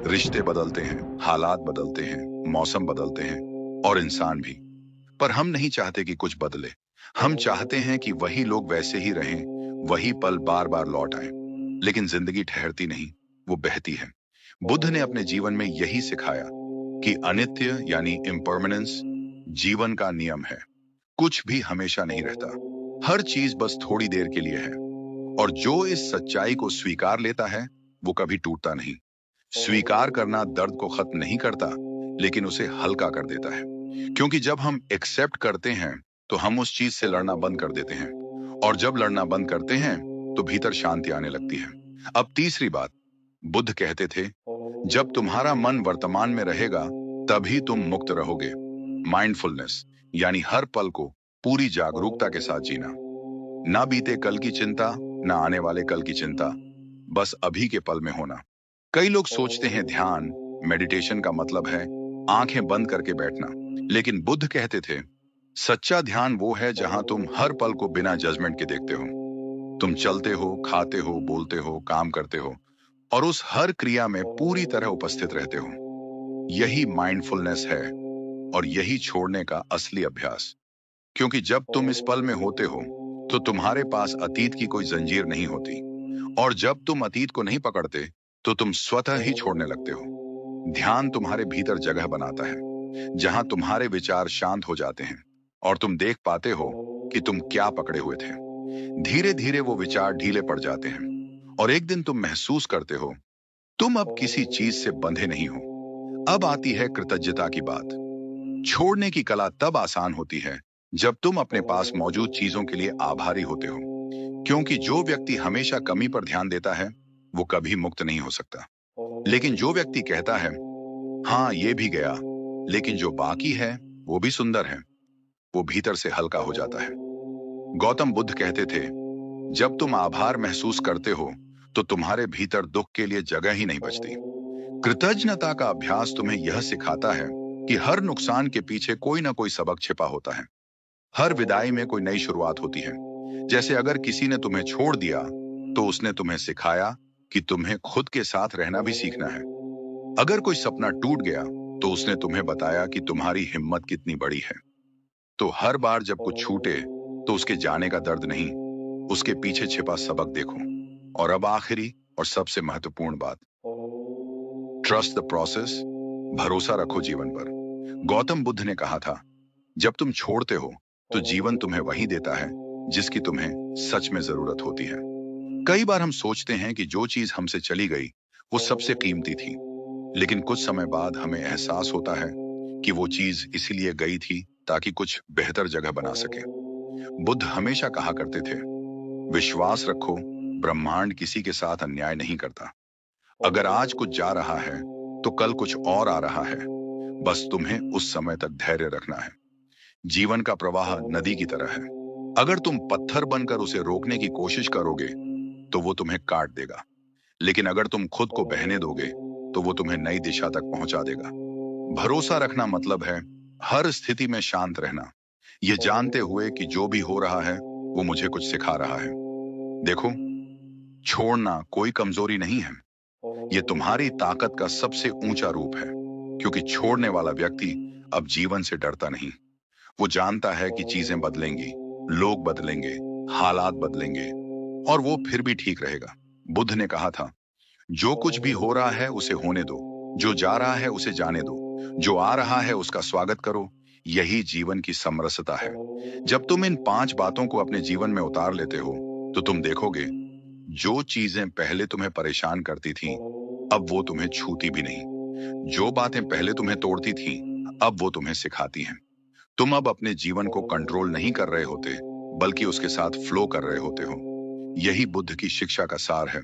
रिश्ते बदलते हैं, हालात बदलते हैं, मौसम बदलते हैं, और इंसान भी। पर हम नहीं चाहते कि कुछ बदले। हम चाहते हैं कि वही लोग वैसे ही रहें, वही पल बार बार लौट आए। लेकिन जिंदगी ठहरती नहीं, वो बहती है। बुद्ध ने अपने जीवन में यही सिखाया कि अनित्य यानी इम्परमानेंस जीवन का नियम है। कुछ भी हमेशा नहीं रहता, हर चीज बस थोड़ी देर के लिए है। और जो इस सच्चाई को स्वीकार लेता है वो कभी टूटता नहीं। स्वीकार करना दर्द को खत्म नहीं करता, लेकिन उसे हल्का कर देता है। क्योंकि जब हम एक्सेप्ट करते हैं तो हम उस चीज से लड़ना बंद कर देते हैं, और जब लड़ना बंद करते हैं तो भीतर शांति आने लगती है। अब तीसरी बात, बुद्ध कहते थे, जब तुम्हारा मन वर्तमान में रहेगा तभी तुम मुक्त रहोगे। माइंडफुलनेस यानी हर पल को पूरी जागरूकता के साथ जीना। ना बीते कल की चिंता, ना आने वाले कल की चिंता, बस अभी के पल में होना। कई लोग सोचते हैं ध्यान, मेडिटेशन का मतलब है आंखें बंद करके बैठना। लेकिन बुद्ध कहते थे, सच्चा ध्यान वो है जहां तुम हर पल को बिना जजमेंट के देखते हो। तुम चलते हो, खाते हो, बोलते हो, काम करते हो, और उस हर क्रिया में पूरी तरह उपस्थित रहते हो। यही माइंडफुलनेस है, और यही छोड़ने का असली अभ्यास। क्योंकि जब तुम इस पल में होते हो, तो तुम्हारे पास अतीत की कोई जंजीर नहीं होती। और जब तुम अतीत को नहीं पकड़ते, तो तुम स्वतः ही छोड़ने लगते हो। ध्यान तुम्हारे भीतर जगह बनाता है, जहां तुम्हारे विचार शांत हो जाते हैं, और तुम देख पाते हो कि तुम क्या पकड़े हुए थे। धीरे धीरे वो विचार ढीले पड़ जाते हैं, और एक दिन तुम महसूस करते हो, तुम अब किसी चीज से बंधे नहीं हो। अब आती है कृतज्ञता की बात। छोड़ने की कला तब आसान होती है, जब तुम अपने पास मौजूद चीजों के लिए आभारी होते हो। क्योंकि जो व्यक्ति हमेशा कमी पर ध्यान देता है, वो कभी मुक्त नहीं हो सकता। लेकिन जो व्यक्ति कहता है, हाँ ये भी गया, लेकिन जो बाकी है वो भी सुंदर है, वो भीतर से हल्का हो जाता है। गौतम बुद्ध कहते थे, जब तुम आभार महसूस करते हो, तो तुम्हारे भीतर दुख के लिए जगह ही नहीं बचती। कृतज्ञता का अभ्यास तुम्हें यह सिखाता है कि हर नुकसान के पीछे कोई ना कोई सबक छिपा होता है। हर विदाई में कोई नई शुरुआत होती है। जैसे अगर किसी ने तुम्हें छोड़ दिया, तो उसने तुम्हें सिखाया कि तुम्हें खुद के साथ रहना भी सीखना है। अगर कोई सपना टूट गया, तो उसने तुम्हें बताया कि तुम्हारी हिम्मत कितनी बड़ी है। तो हर बार जब कुछ छूटे, तो उसके जाने का दर्द नहीं, उसके पीछे छिपा सबक देखो। और अब आखिरी और सबसे महत्वपूर्ण बात, ट्रस्ट द प्रोसेस। भरोसा रखो जीवन पर। गौतम बुद्ध ने कहा था, जब तुम छोड़ते हो, तो जीवन तुम्हें वही देता है जिसकी तुम्हें सच में जरूरत होती है। कई बार हम सोचते हैं कि जो चीज हमसे चली गई, वो सबसे कीमती थी। लेकिन कुछ समय बाद हमें एहसास होता है कि वो चीज इसीलिए गई थी ताकि कुछ बेहतर जगह बना सके। बुद्ध हमेशा कहा करते थे, विश्वास रखो, ब्रह्मांड किसी के साथ अन्याय नहीं करता। अगर आज कुछ जा रहा है, तो कल कुछ और आ रहा है। बस तुम्हें उस समय तक धैर्य रखना है। जीवन का प्रवाह नदी की तरह है। अगर तुम पत्थर बनकर उसे रोकने की कोशिश करोगे, तो वो तुम्हें काट देगा। लेकिन अगर तुम खुद को बहने दोगे, तो वो तुम्हें नई दिशा तक पहुंचा देगा। भरोसा रखना मतलब है हर स्थिति में शांत रहना, ये जानते हुए कि जो भी हो रहा है, वो मुझे कुछ सिखा रहा है। देखो, छोड़ना कोई कमजोरी नहीं है, ये तुम्हारी ताकत का सबसे ऊंचा रूप है। क्योंकि छोड़ने वाला व्यक्ति अब जीवन से डरता नहीं। वो जानता है कि चीजें बदलेंगी, लोग बदलेंगे, हालात बदलेंगे, और वो फिर भी ठीक रहेगा। बुद्ध ने कहा था, जो कुछ भी हो रहा है उसे होने दो, जो जा रहा है उसे जाने दो, जो आ रहा है उसका स्वागत करो। यही जीवन की समरसता है। जब तुम इन 5 बातों को अपने जीवन में उतार लेते हो, तो तुम देखोगे, जो चीजें पहले तुम्हें परेशान करती थीं, अब वो तुम्हें छूती भी नहीं। जो बातें पहले तुम्हें तोड़ती थीं, अब वो तुम्हें सिखाती हैं। तुम अब अपने जीवन को कंट्रोल नहीं कर रहे होते, बल्कि उसके साथ फ्लो कर रहे होते हो। यही बुद्ध की शिक्षा का सार है।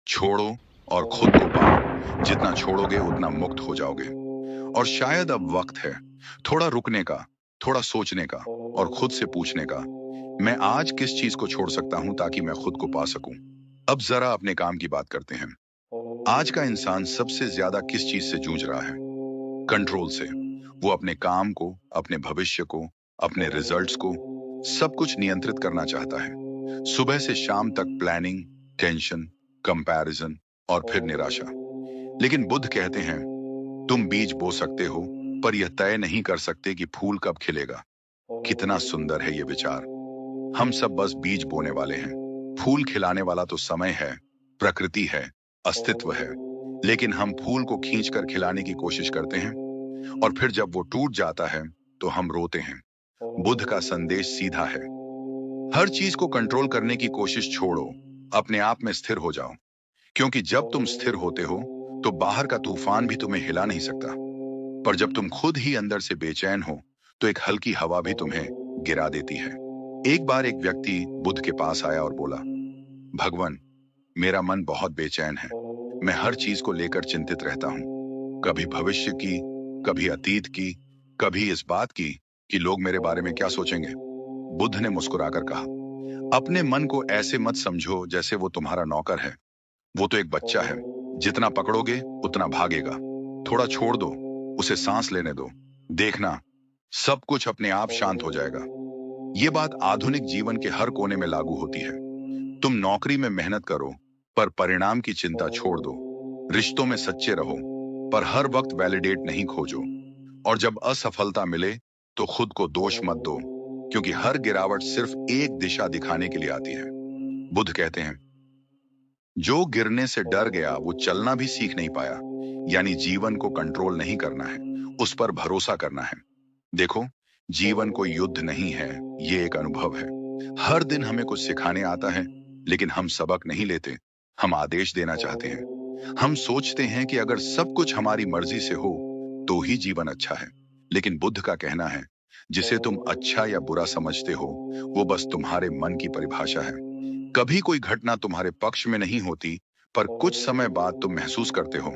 छोड़ो और खुद को पाओ। जितना छोड़ोगे उतना मुक्त हो जाओगे। और शायद अब वक्त है थोड़ा रुकने का, थोड़ा सोचने का, और खुद से पूछने का, मैं आज किस चीज को छोड़ सकता हूं ताकि मैं खुद को पा सकूं। अब जरा अपने काम की बात करते हैं। आज का इंसान सबसे ज्यादा किस चीज से जूझ रहा है? कंट्रोल से। वो अपने काम को, अपने भविष्य को, अपने रिजल्ट्स को, सब कुछ नियंत्रित करना चाहता है। सुबह से शाम तक प्लानिंग, टेंशन, कंपैरिजन, और फिर निराशा। लेकिन बुद्ध कहते हैं, तुम बीज बो सकते हो, पर यह तय नहीं कर सकते कि फूल कब खिलेगा। कितना सुंदर है ये विचार। हम सब बस बीज बोने वाले हैं। फूल खिलाने वाला तो समय है, प्रकृति है, अस्तित्व है। लेकिन हम फूल को खींचकर खिलाने की कोशिश करते हैं, और फिर जब वो टूट जाता है, तो हम रोते हैं। बुद्ध का संदेश सीधा है, हर चीज को कंट्रोल करने की कोशिश छोड़ो, अपने आप में स्थिर हो जाओ। क्योंकि जब तुम स्थिर होते हो, तो बाहर का तूफान भी तुम्हें हिला नहीं सकता। पर जब तुम खुद ही अंदर से बेचैन हो, तो एक हल्की हवा भी तुम्हें गिरा देती है। एक बार एक व्यक्ति बुद्ध के पास आया और बोला, भगवान, मेरा मन बहुत बेचैन है। मैं हर चीज को लेकर चिंतित रहता हूँ। कभी भविष्य की, कभी अतीत की, कभी इस बात की कि लोग मेरे बारे में क्या सोचेंगे। बुद्ध ने मुस्कुराकर कहा, अपने मन को ऐसे मत समझो जैसे वो तुम्हारा नौकर है। वो तो एक बच्चा है। जितना पकड़ोगे उतना भागेगा। थोड़ा छोड़ दो, उसे सांस लेने दो। देखना, सब कुछ अपने आप शांत हो जाएगा। ये बात आधुनिक जीवन के हर कोने में लागू होती है। तुम नौकरी में मेहनत करो, पर परिणाम की चिंता छोड़ दो। रिश्तों में सच्चे रहो, पर हर वक्त वैलिडेट नहीं खोजो। और जब असफलता मिले, तो खुद को दोष मत दो, क्योंकि हर गिरावट सिर्फ एक दिशा दिखाने के लिए आती है। बुद्ध कहते हैं, जो गिरने से डर गया वो चलना भी सीख नहीं पाया। यानी जीवन को कंट्रोल नहीं करना है, उस पर भरोसा करना है। देखो, जीवन कोई युद्ध नहीं है, ये एक अनुभव है। हर दिन हमें कुछ सिखाने आता है, लेकिन हम सबक नहीं लेते। हम आदेश देना चाहते हैं। हम सोचते हैं कि अगर सब कुछ हमारी मर्जी से हो, तो ही जीवन अच्छा है। लेकिन बुद्ध का कहना है, जिसे तुम अच्छा या बुरा समझते हो, वो बस तुम्हारे मन की परिभाषा है। कभी कोई घटना तुम्हारे पक्ष में नहीं होती, पर कुछ समय बाद तुम महसूस करते हो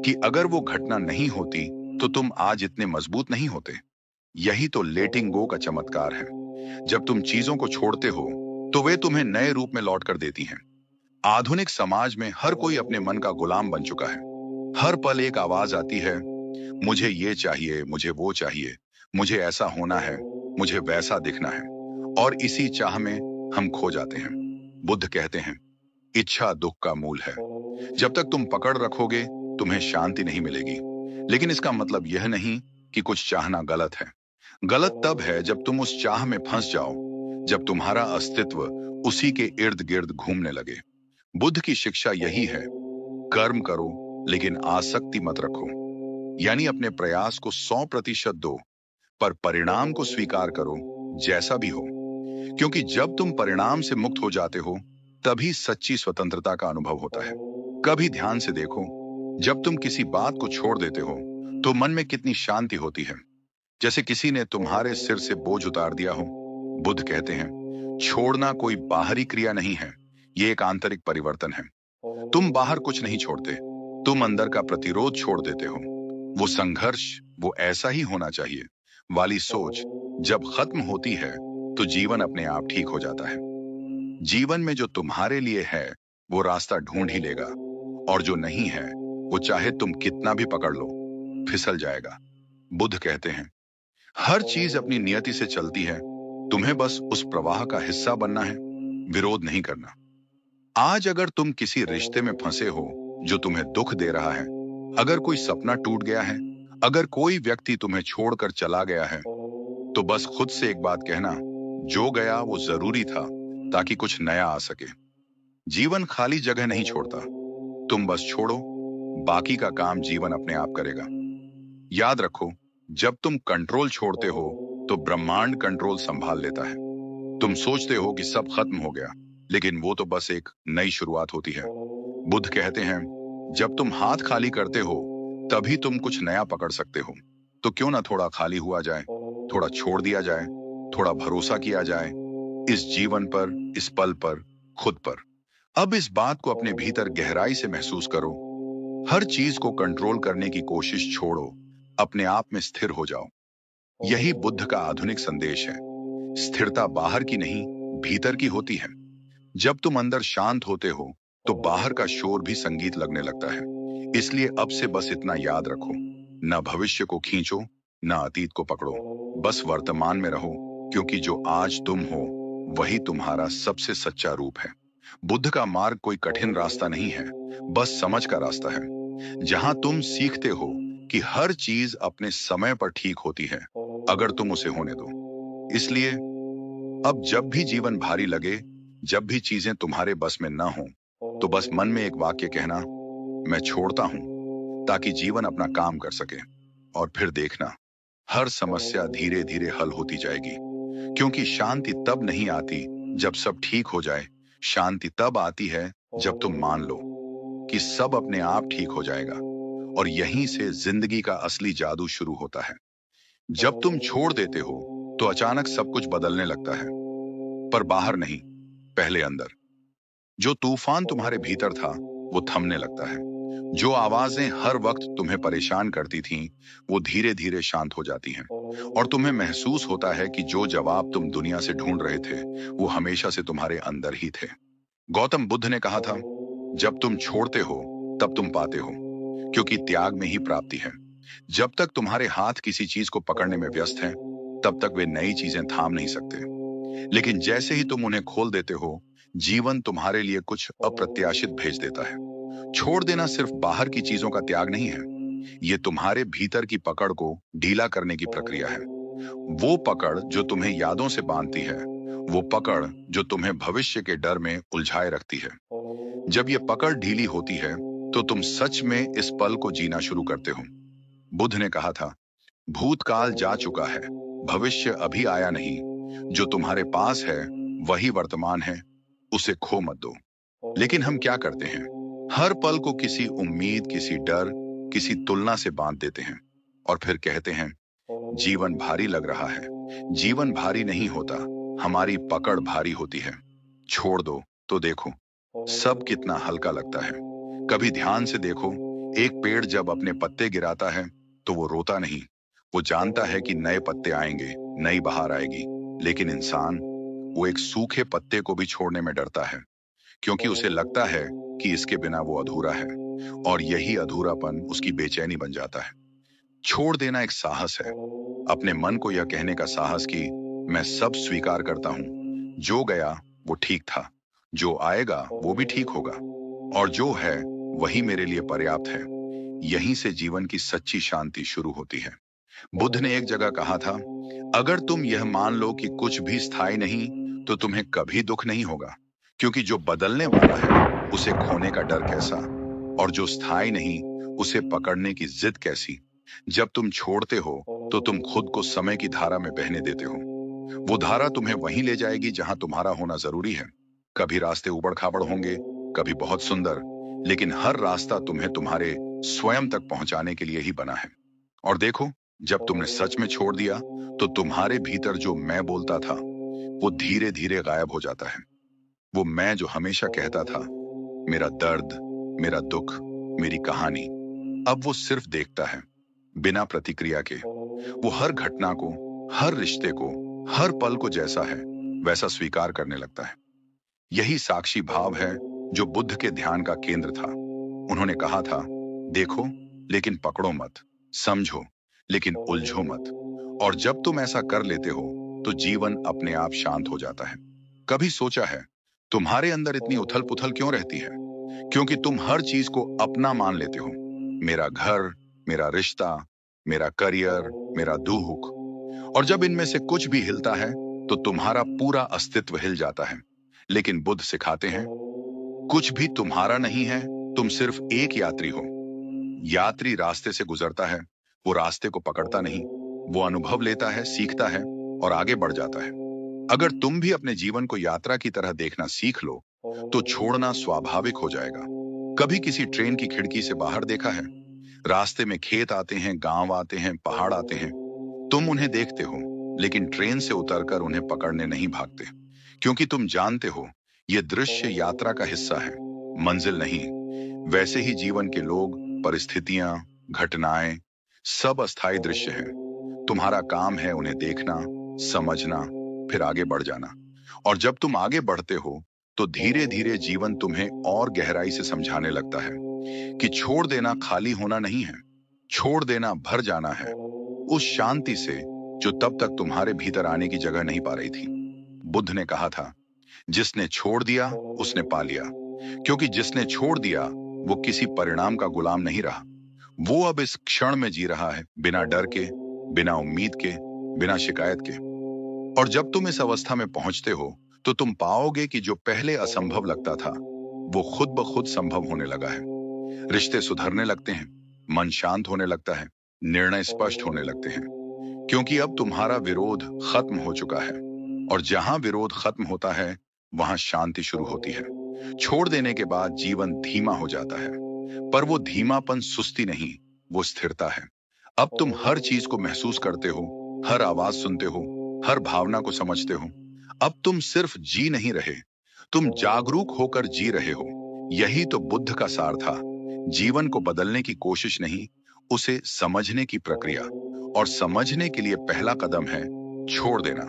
कि अगर वो घटना नहीं होती, तो तुम आज इतने मजबूत नहीं होते। यही तो लेटिंग गो का चमत्कार है। जब तुम चीजों को छोड़ते हो, तो वे तुम्हें नए रूप में लौट कर देती हैं। आधुनिक समाज में हर कोई अपने मन का गुलाम बन चुका है। हर पल एक आवाज आती है, मुझे ये चाहिए, मुझे वो चाहिए, मुझे ऐसा होना है, मुझे वैसा दिखना है। और इसी चाह में हम खो जाते हैं। बुद्ध कहते हैं, इच्छा दुख का मूल है। जब तक तुम पकड़ रखोगे, तुम्हें शांति नहीं मिलेगी। लेकिन इसका मतलब यह नहीं कि कुछ चाहना गलत है। गलत तब है जब तुम उस चाह में फंस जाओ, जब तुम्हारा अस्तित्व उसी के इर्द गिर्द घूमने लगे। बुद्ध की शिक्षा यही है, कर्म करो, लेकिन आसक्ति मत रखो। यानी अपने प्रयास को 100% दो, पर परिणाम को स्वीकार करो, जैसा भी हो। क्योंकि जब तुम परिणाम से मुक्त हो जाते हो, तभी सच्ची स्वतंत्रता का अनुभव होता है। कभी ध्यान से देखो, जब तुम किसी बात को छोड़ देते हो, तो मन में कितनी शांति होती है, जैसे किसी ने तुम्हारे सिर से बोझ उतार दिया हो। बुद्ध कहते हैं, छोड़ना कोई बाहरी क्रिया नहीं है, ये एक आंतरिक परिवर्तन है। तुम बाहर कुछ नहीं छोड़ते, तुम अंदर का प्रतिरोध छोड़ देते हो। वो संघर्ष, वो ऐसा ही होना चाहिए वाली सोच जब खत्म होती है, तो जीवन अपने आप ठीक हो जाता है। जीवन में जो तुम्हारे लिए है, वो रास्ता ढूंढ ही लेगा। और जो नहीं है, वो चाहे तुम कितना भी पकड़ लो, फिसल जाएगा। बुद्ध कहते हैं, हर चीज अपनी नियति से चलती है। तुम्हें बस उस प्रवाह का हिस्सा बनना है, विरोध नहीं करना। आज अगर तुम किसी रिश्ते में फंसे हो जो तुम्हें दुख दे रहा है, अगर कोई सपना टूट गया है, अगर कोई व्यक्ति तुम्हें छोड़कर चला गया है, तो बस खुद से एक बात कहना, जो गया वो जरूरी था, ताकि कुछ नया आ सके। जीवन खाली जगह नहीं छोड़ता, तुम बस छोड़ो, बाकी का काम जीवन अपने आप करेगा। याद रखो, जब तुम कंट्रोल छोड़ते हो, तो ब्रह्मांड कंट्रोल संभाल लेता है। तुम सोचते हो कि सब खत्म हो गया, लेकिन वो तो बस एक नई शुरुआत होती है। बुद्ध कहते हैं, जब तुम हाथ खाली करते हो, तभी तुम कुछ नया पकड़ सकते हो। तो क्यों ना थोड़ा खाली हुआ जाए, थोड़ा छोड़ दिया जाए, थोड़ा भरोसा किया जाए, इस जीवन पर, इस पल पर, खुद पर। अब इस बात को अपने भीतर गहराई से महसूस करो। हर चीज को कंट्रोल करने की कोशिश छोड़ो, अपने आप में स्थिर हो जाओ। यही बुद्ध का आधुनिक संदेश है। स्थिरता बाहर की नहीं, भीतर की होती है। जब तुम अंदर शांत होते हो, तो बाहर का शोर भी संगीत लगने लगता है। इसलिए अब से बस इतना याद रखो, ना भविष्य को खींचो, ना अतीत को पकड़ो। बस वर्तमान में रहो, क्योंकि जो आज तुम हो, वही तुम्हारा सबसे सच्चा रूप है। बुद्ध का मार्ग कोई कठिन रास्ता नहीं है, बस समझ का रास्ता है, जहां तुम सीखते हो कि हर चीज अपने समय पर ठीक होती है, अगर तुम उसे होने दो। इसलिए अब जब भी जीवन भारी लगे, जब भी चीजें तुम्हारे बस में ना हो, तो बस मन में एक वाक्य कहना, मैं छोड़ता हूं, ताकि जीवन अपना काम कर सके। और फिर देखना, हर समस्या धीरे धीरे हल होती जाएगी। क्योंकि शांति तब नहीं आती जब सब ठीक हो जाए, शांति तब आती है जब तुम मान लो कि सब अपने आप ठीक हो जाएगा। और यहीं से जिंदगी का असली जादू शुरू होता है। जब तुम छोड़ देते हो, तो अचानक सब कुछ बदलने लगता है, पर बाहर नहीं, पहले अंदर। जो तूफान तुम्हारे भीतर था, वो थमने लगता है। जो आवाजें हर वक्त तुम्हें परेशान करती थीं, वो धीरे धीरे शांत हो जाती हैं और तुम्हें महसूस होता है कि जो जवाब तुम दुनिया से ढूंढ रहे थे, वो हमेशा से तुम्हारे अंदर ही थे। गौतम बुद्ध ने कहा था, जब तुम छोड़ते हो, तब तुम पाते हो, क्योंकि त्याग में ही प्राप्ति है। जब तक तुम्हारे हाथ किसी चीज को पकड़ने में व्यस्त हैं, तब तक वे नई चीजें थाम नहीं सकते। लेकिन जैसे ही तुम उन्हें खोल देते हो, जीवन तुम्हारे लिए कुछ अप्रत्याशित भेज देता है। छोड़ देना सिर्फ बाहर की चीजों का त्याग नहीं है, ये तुम्हारे भीतर की पकड़ को ढीला करने की प्रक्रिया है। वो पकड़ जो तुम्हें यादों से बांधती है, वो पकड़ जो तुम्हें भविष्य के डर में उलझाए रखती है। जब ये पकड़ ढीली होती है, तो तुम सच में इस पल को जीना शुरू करते हो। बुद्ध ने कहा था, भूतकाल जा चुका है, भविष्य अभी आया नहीं। जो तुम्हारे पास है, वही वर्तमान है, उसे खो मत दो। लेकिन हम क्या करते हैं? हर पल को किसी उम्मीद, किसी डर, किसी तुलना से बांध देते हैं और फिर कहते हैं, जीवन भारी लग रहा है। जीवन भारी नहीं होता, हमारी पकड़ भारी होती है। छोड़ दो तो देखो, सब कितना हल्का लगता है। कभी ध्यान से देखो, एक पेड़ जब अपने पत्ते गिराता है, तो वो रोता नहीं। वो जानता है कि नए पत्ते आएंगे, नई बहार आएगी। लेकिन इंसान, वो एक सूखे पत्ते को भी छोड़ने में डरता है, क्योंकि उसे लगता है कि इसके बिना वो अधूरा है, और यही अधूरापन उसकी बेचैनी बन जाता है। छोड़ देना एक साहस है, अपने मन को यह कहने का साहस कि मैं सब स्वीकार करता हूं। जो गया वो ठीक था, जो आएगा वो भी ठीक होगा, और जो है वही मेरे लिए पर्याप्त है। यहीं से जीवन की सच्ची शांति शुरू होती है। बुद्ध ने एक जगह कहा था, अगर तुम यह मान लो कि कुछ भी स्थायी नहीं, तो तुम्हें कभी दुख नहीं होगा, क्योंकि जो बदलने वाला है, उसे खोने का डर कैसा, और जो स्थायी नहीं, उसे पकड़ने की जिद कैसी। जब तुम छोड़ते हो, तो तुम खुद को समय की धारा में बहने देते हो। वो धारा तुम्हें वहीं ले जाएगी जहां तुम्हारा होना जरूरी है। कभी रास्ते उबड़ खाबड़ होंगे, कभी बहुत सुंदर, लेकिन हर रास्ता तुम्हें तुम्हारे स्वयं तक पहुंचाने के लिए ही बना है। और देखो, जब तुमने सच में छोड़ दिया, तो तुम्हारे भीतर जो मैं बोलता था, वो धीरे धीरे गायब हो जाता है। वो मैं जो हमेशा कहता था, मेरा दर्द, मेरा दुख, मेरी कहानी, अब वो सिर्फ देखता है, बिना प्रतिक्रिया के। वो हर घटना को, हर रिश्ते को, हर पल को जैसा है, वैसा स्वीकार करने लगता है। यही साक्षी भाव है जो बुद्ध के ध्यान का केंद्र था। उन्होंने कहा था, देखो लेकिन पकड़ो मत, समझो लेकिन उलझो मत। और जब तुम ऐसा कर लेते हो, तो जीवन अपने आप शांत हो जाता है। कभी सोचा है, तुम्हारे अंदर इतनी उथल पुथल क्यों रहती है? क्योंकि तुम हर चीज को अपना मान लेते हो। मेरा घर, मेरा रिश्ता, मेरा करियर, मेरा दुख। और जब इनमें से कुछ भी हिलता है, तो तुम्हारा पूरा अस्तित्व हिल जाता है। लेकिन बुद्ध सिखाते हैं, कुछ भी तुम्हारा नहीं है, तुम सिर्फ एक यात्री हो। यात्री रास्ते से गुजरता है, वो रास्ते को पकड़ता नहीं। वो अनुभव लेता है, सीखता है और आगे बढ़ जाता है। अगर तुम भी अपने जीवन को यात्रा की तरह देखना सीख लो, तो छोड़ना स्वाभाविक हो जाएगा। कभी किसी ट्रेन की खिड़की से बाहर देखा है? रास्ते में खेत आते हैं, गांव आते हैं, पहाड़ आते हैं। तुम उन्हें देखते हो, लेकिन ट्रेन से उतरकर उन्हें पकड़ने नहीं भागते, क्योंकि तुम जानते हो, यह दृश्य यात्रा का हिस्सा है, मंजिल नहीं। वैसे ही जीवन के लोग, परिस्थितियां, घटनाएं, सब अस्थायी दृश्य हैं। तुम्हारा काम है उन्हें देखना, समझना, फिर आगे बढ़ जाना। और जब तुम आगे बढ़ते हो, तो धीरे धीरे जीवन तुम्हें और गहराई से समझाने लगता है कि छोड़ देना खाली होना नहीं है, छोड़ देना भर जाना है, उस शांति से जो तब तक तुम्हारे भीतर आने की जगह नहीं पा रही थी। बुद्ध ने कहा था, जिसने छोड़ दिया उसने पा लिया, क्योंकि जिसने छोड़ दिया, वो किसी परिणाम का गुलाम नहीं रहा। वो अब इस क्षण में जी रहा है, बिना डर के, बिना उम्मीद के, बिना शिकायत के। और जब तुम इस अवस्था में पहुंचते हो, तो तुम पाओगे कि जो पहले असंभव लगता था, वो खुद ब खुद संभव होने लगा है। रिश्ते सुधरने लगते हैं, मन शांत होने लगता है, निर्णय स्पष्ट होने लगते हैं, क्योंकि अब तुम्हारा विरोध खत्म हो चुका है। और जहां विरोध खत्म होता है, वहां शांति शुरू होती है। छोड़ देने के बाद जीवन धीमा हो जाता है, पर वो धीमापन सुस्ती नहीं, वो स्थिरता है। अब तुम हर चीज को महसूस करते हो, हर आवाज सुनते हो, हर भावना को समझते हो। अब तुम सिर्फ जी नहीं रहे, तुम जागरूक होकर जी रहे हो। यही तो बुद्ध का सार था, जीवन को बदलने की कोशिश नहीं, उसे समझने की प्रक्रिया। और समझने के लिए पहला कदम है छोड़ देना।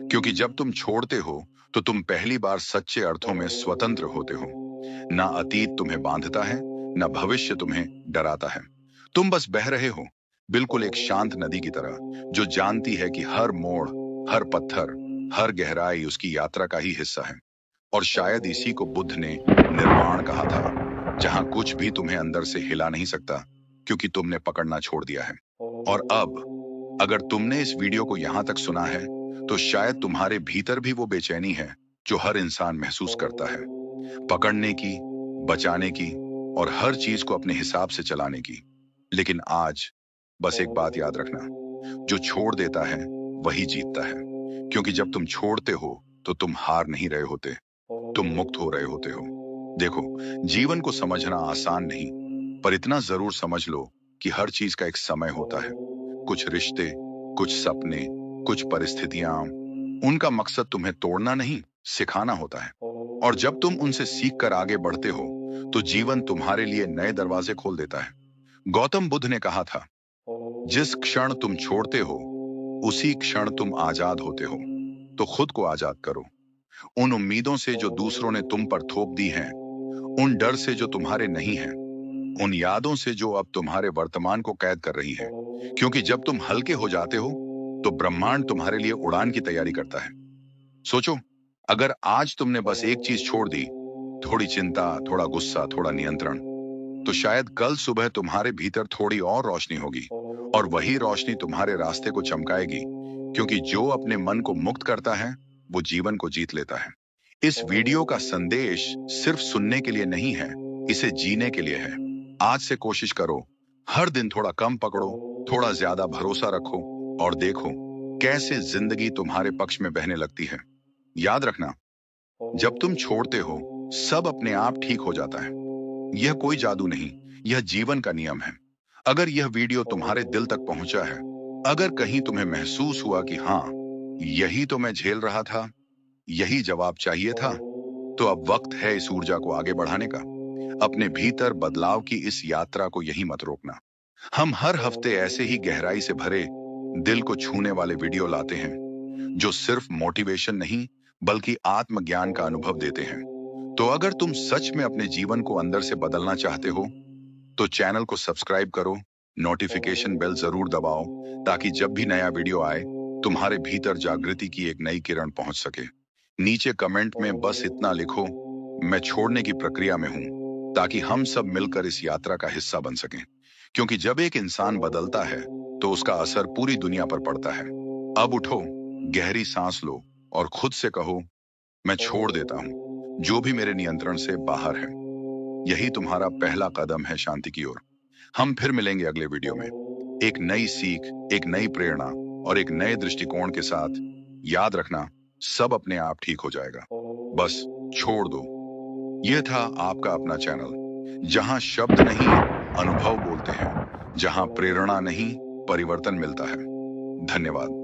क्योंकि जब तुम छोड़ते हो तो तुम पहली बार सच्चे अर्थों में स्वतंत्र होते हो। ना अतीत तुम्हें बांधता है, ना भविष्य तुम्हें डराता है। तुम बस बह रहे हो, बिल्कुल एक शांत नदी की तरह, जो जानती है कि हर मोड़, हर पत्थर, हर गहराई उसकी यात्रा का ही हिस्सा है। और शायद इसी को बुद्ध ने निर्वाण कहा था, जहां कुछ भी तुम्हें अंदर से हिला नहीं सकता, क्योंकि तुमने पकड़ना छोड़ दिया है। और अब अगर तुमने इस वीडियो को यहां तक सुना है, तो शायद तुम्हारे भीतर भी वो बेचैनी है जो हर इंसान महसूस करता है। पकड़ने की, बचाने की और हर चीज को अपने हिसाब से चलाने की। लेकिन आज बस एक बात याद रखना, जो छोड़ देता है वही जीतता है। क्योंकि जब तुम छोड़ते हो तो तुम हार नहीं रहे होते, तुम मुक्त हो रहे होते हो। देखो, जीवन को समझना आसान नहीं, पर इतना जरूर समझ लो कि हर चीज का एक समय होता है। कुछ रिश्ते, कुछ सपने, कुछ परिस्थितियां, उनका मकसद तुम्हें तोड़ना नहीं, सिखाना होता है। और जब तुम उनसे सीख कर आगे बढ़ते हो, तो जीवन तुम्हारे लिए नए दरवाजे खोल देता है। गौतम बुद्ध ने कहा था, जिस क्षण तुम छोड़ते हो, उसी क्षण तुम आजाद होते हो। तो खुद को आजाद करो, उन उम्मीदों से जो दूसरों ने तुम पर थोप दी हैं, उन डर से जो तुम्हारे नहीं हैं, उन यादों से जो अब तुम्हारे वर्तमान को कैद कर रही हैं। क्योंकि जब तुम हल्के हो जाते हो, तो ब्रह्मांड तुम्हारे लिए उड़ान की तैयारी करता है। सोचो, अगर आज तुमने बस एक चीज छोड़ दी, थोड़ी चिंता, थोड़ा गुस्सा, थोड़ा नियंत्रण, तो शायद कल सुबह तुम्हारे भीतर थोड़ी और रोशनी होगी। और वही रोशनी तुम्हारे रास्ते को चमकाएगी। क्योंकि जो अपने मन को मुक्त करता है, वो जीवन को जीत लेता है। इस वीडियो का संदेश सिर्फ सुनने के लिए नहीं है, इसे जीने के लिए है। आज से कोशिश करो, हर दिन थोड़ा कम पकड़ो, थोड़ा ज्यादा भरोसा रखो, और देखो कैसे जिंदगी तुम्हारे पक्ष में बहने लगती है। याद रखना, जब तुम छोड़ते हो, सब अपने आप ठीक हो जाता है। यह कोई जादू नहीं, यह जीवन का नियम है। अगर यह वीडियो तुम्हारे दिल तक पहुंचा है, अगर कहीं तुम्हें महसूस हुआ कि हाँ, यही तो मैं झेल रहा था, यही जवाब चाहिए था, तो अब वक्त है इस ऊर्जा को आगे बढ़ाने का। अपने भीतर बदलाव की इस यात्रा को यही मत रोकना। हम हर हफ्ते ऐसे ही गहराई से भरे, दिल को छूने वाले वीडियो लाते हैं, जो सिर्फ मोटिवेशन नहीं, बल्कि आत्मज्ञान का अनुभव देते हैं। तो अगर तुम सच में अपने जीवन को अंदर से बदलना चाहते हो, तो चैनल को सब्सक्राइब करो, नोटिफिकेशन बेल जरूर दबाओ, ताकि जब भी नया वीडियो आए, तुम्हारे भीतर जागृति की एक नई किरण पहुंच सके। नीचे कमेंट में बस इतना लिखो, मैं छोड़ने की प्रक्रिया में हूं, ताकि हम सब मिलकर इस यात्रा का हिस्सा बन सकें। क्योंकि जब एक इंसान बदलता है, तो उसका असर पूरी दुनिया पर पड़ता है। अब उठो, गहरी सांस लो, और खुद से कहो, मैं छोड़ देता हूं जो भी मेरे नियंत्रण से बाहर है। यही तुम्हारा पहला कदम है शांति की ओर। हम फिर मिलेंगे अगले वीडियो में, एक नई सीख, एक नई प्रेरणा और एक नए दृष्टिकोण के साथ। याद रखना, सब अपने आप ठीक हो जाएगा। बस छोड़ दो। यह था आपका अपना चैनल, जहां शब्द नहीं, अनुभव बोलते हैं, जहां प्रेरणा नहीं, परिवर्तन मिलता है। धन्यवाद।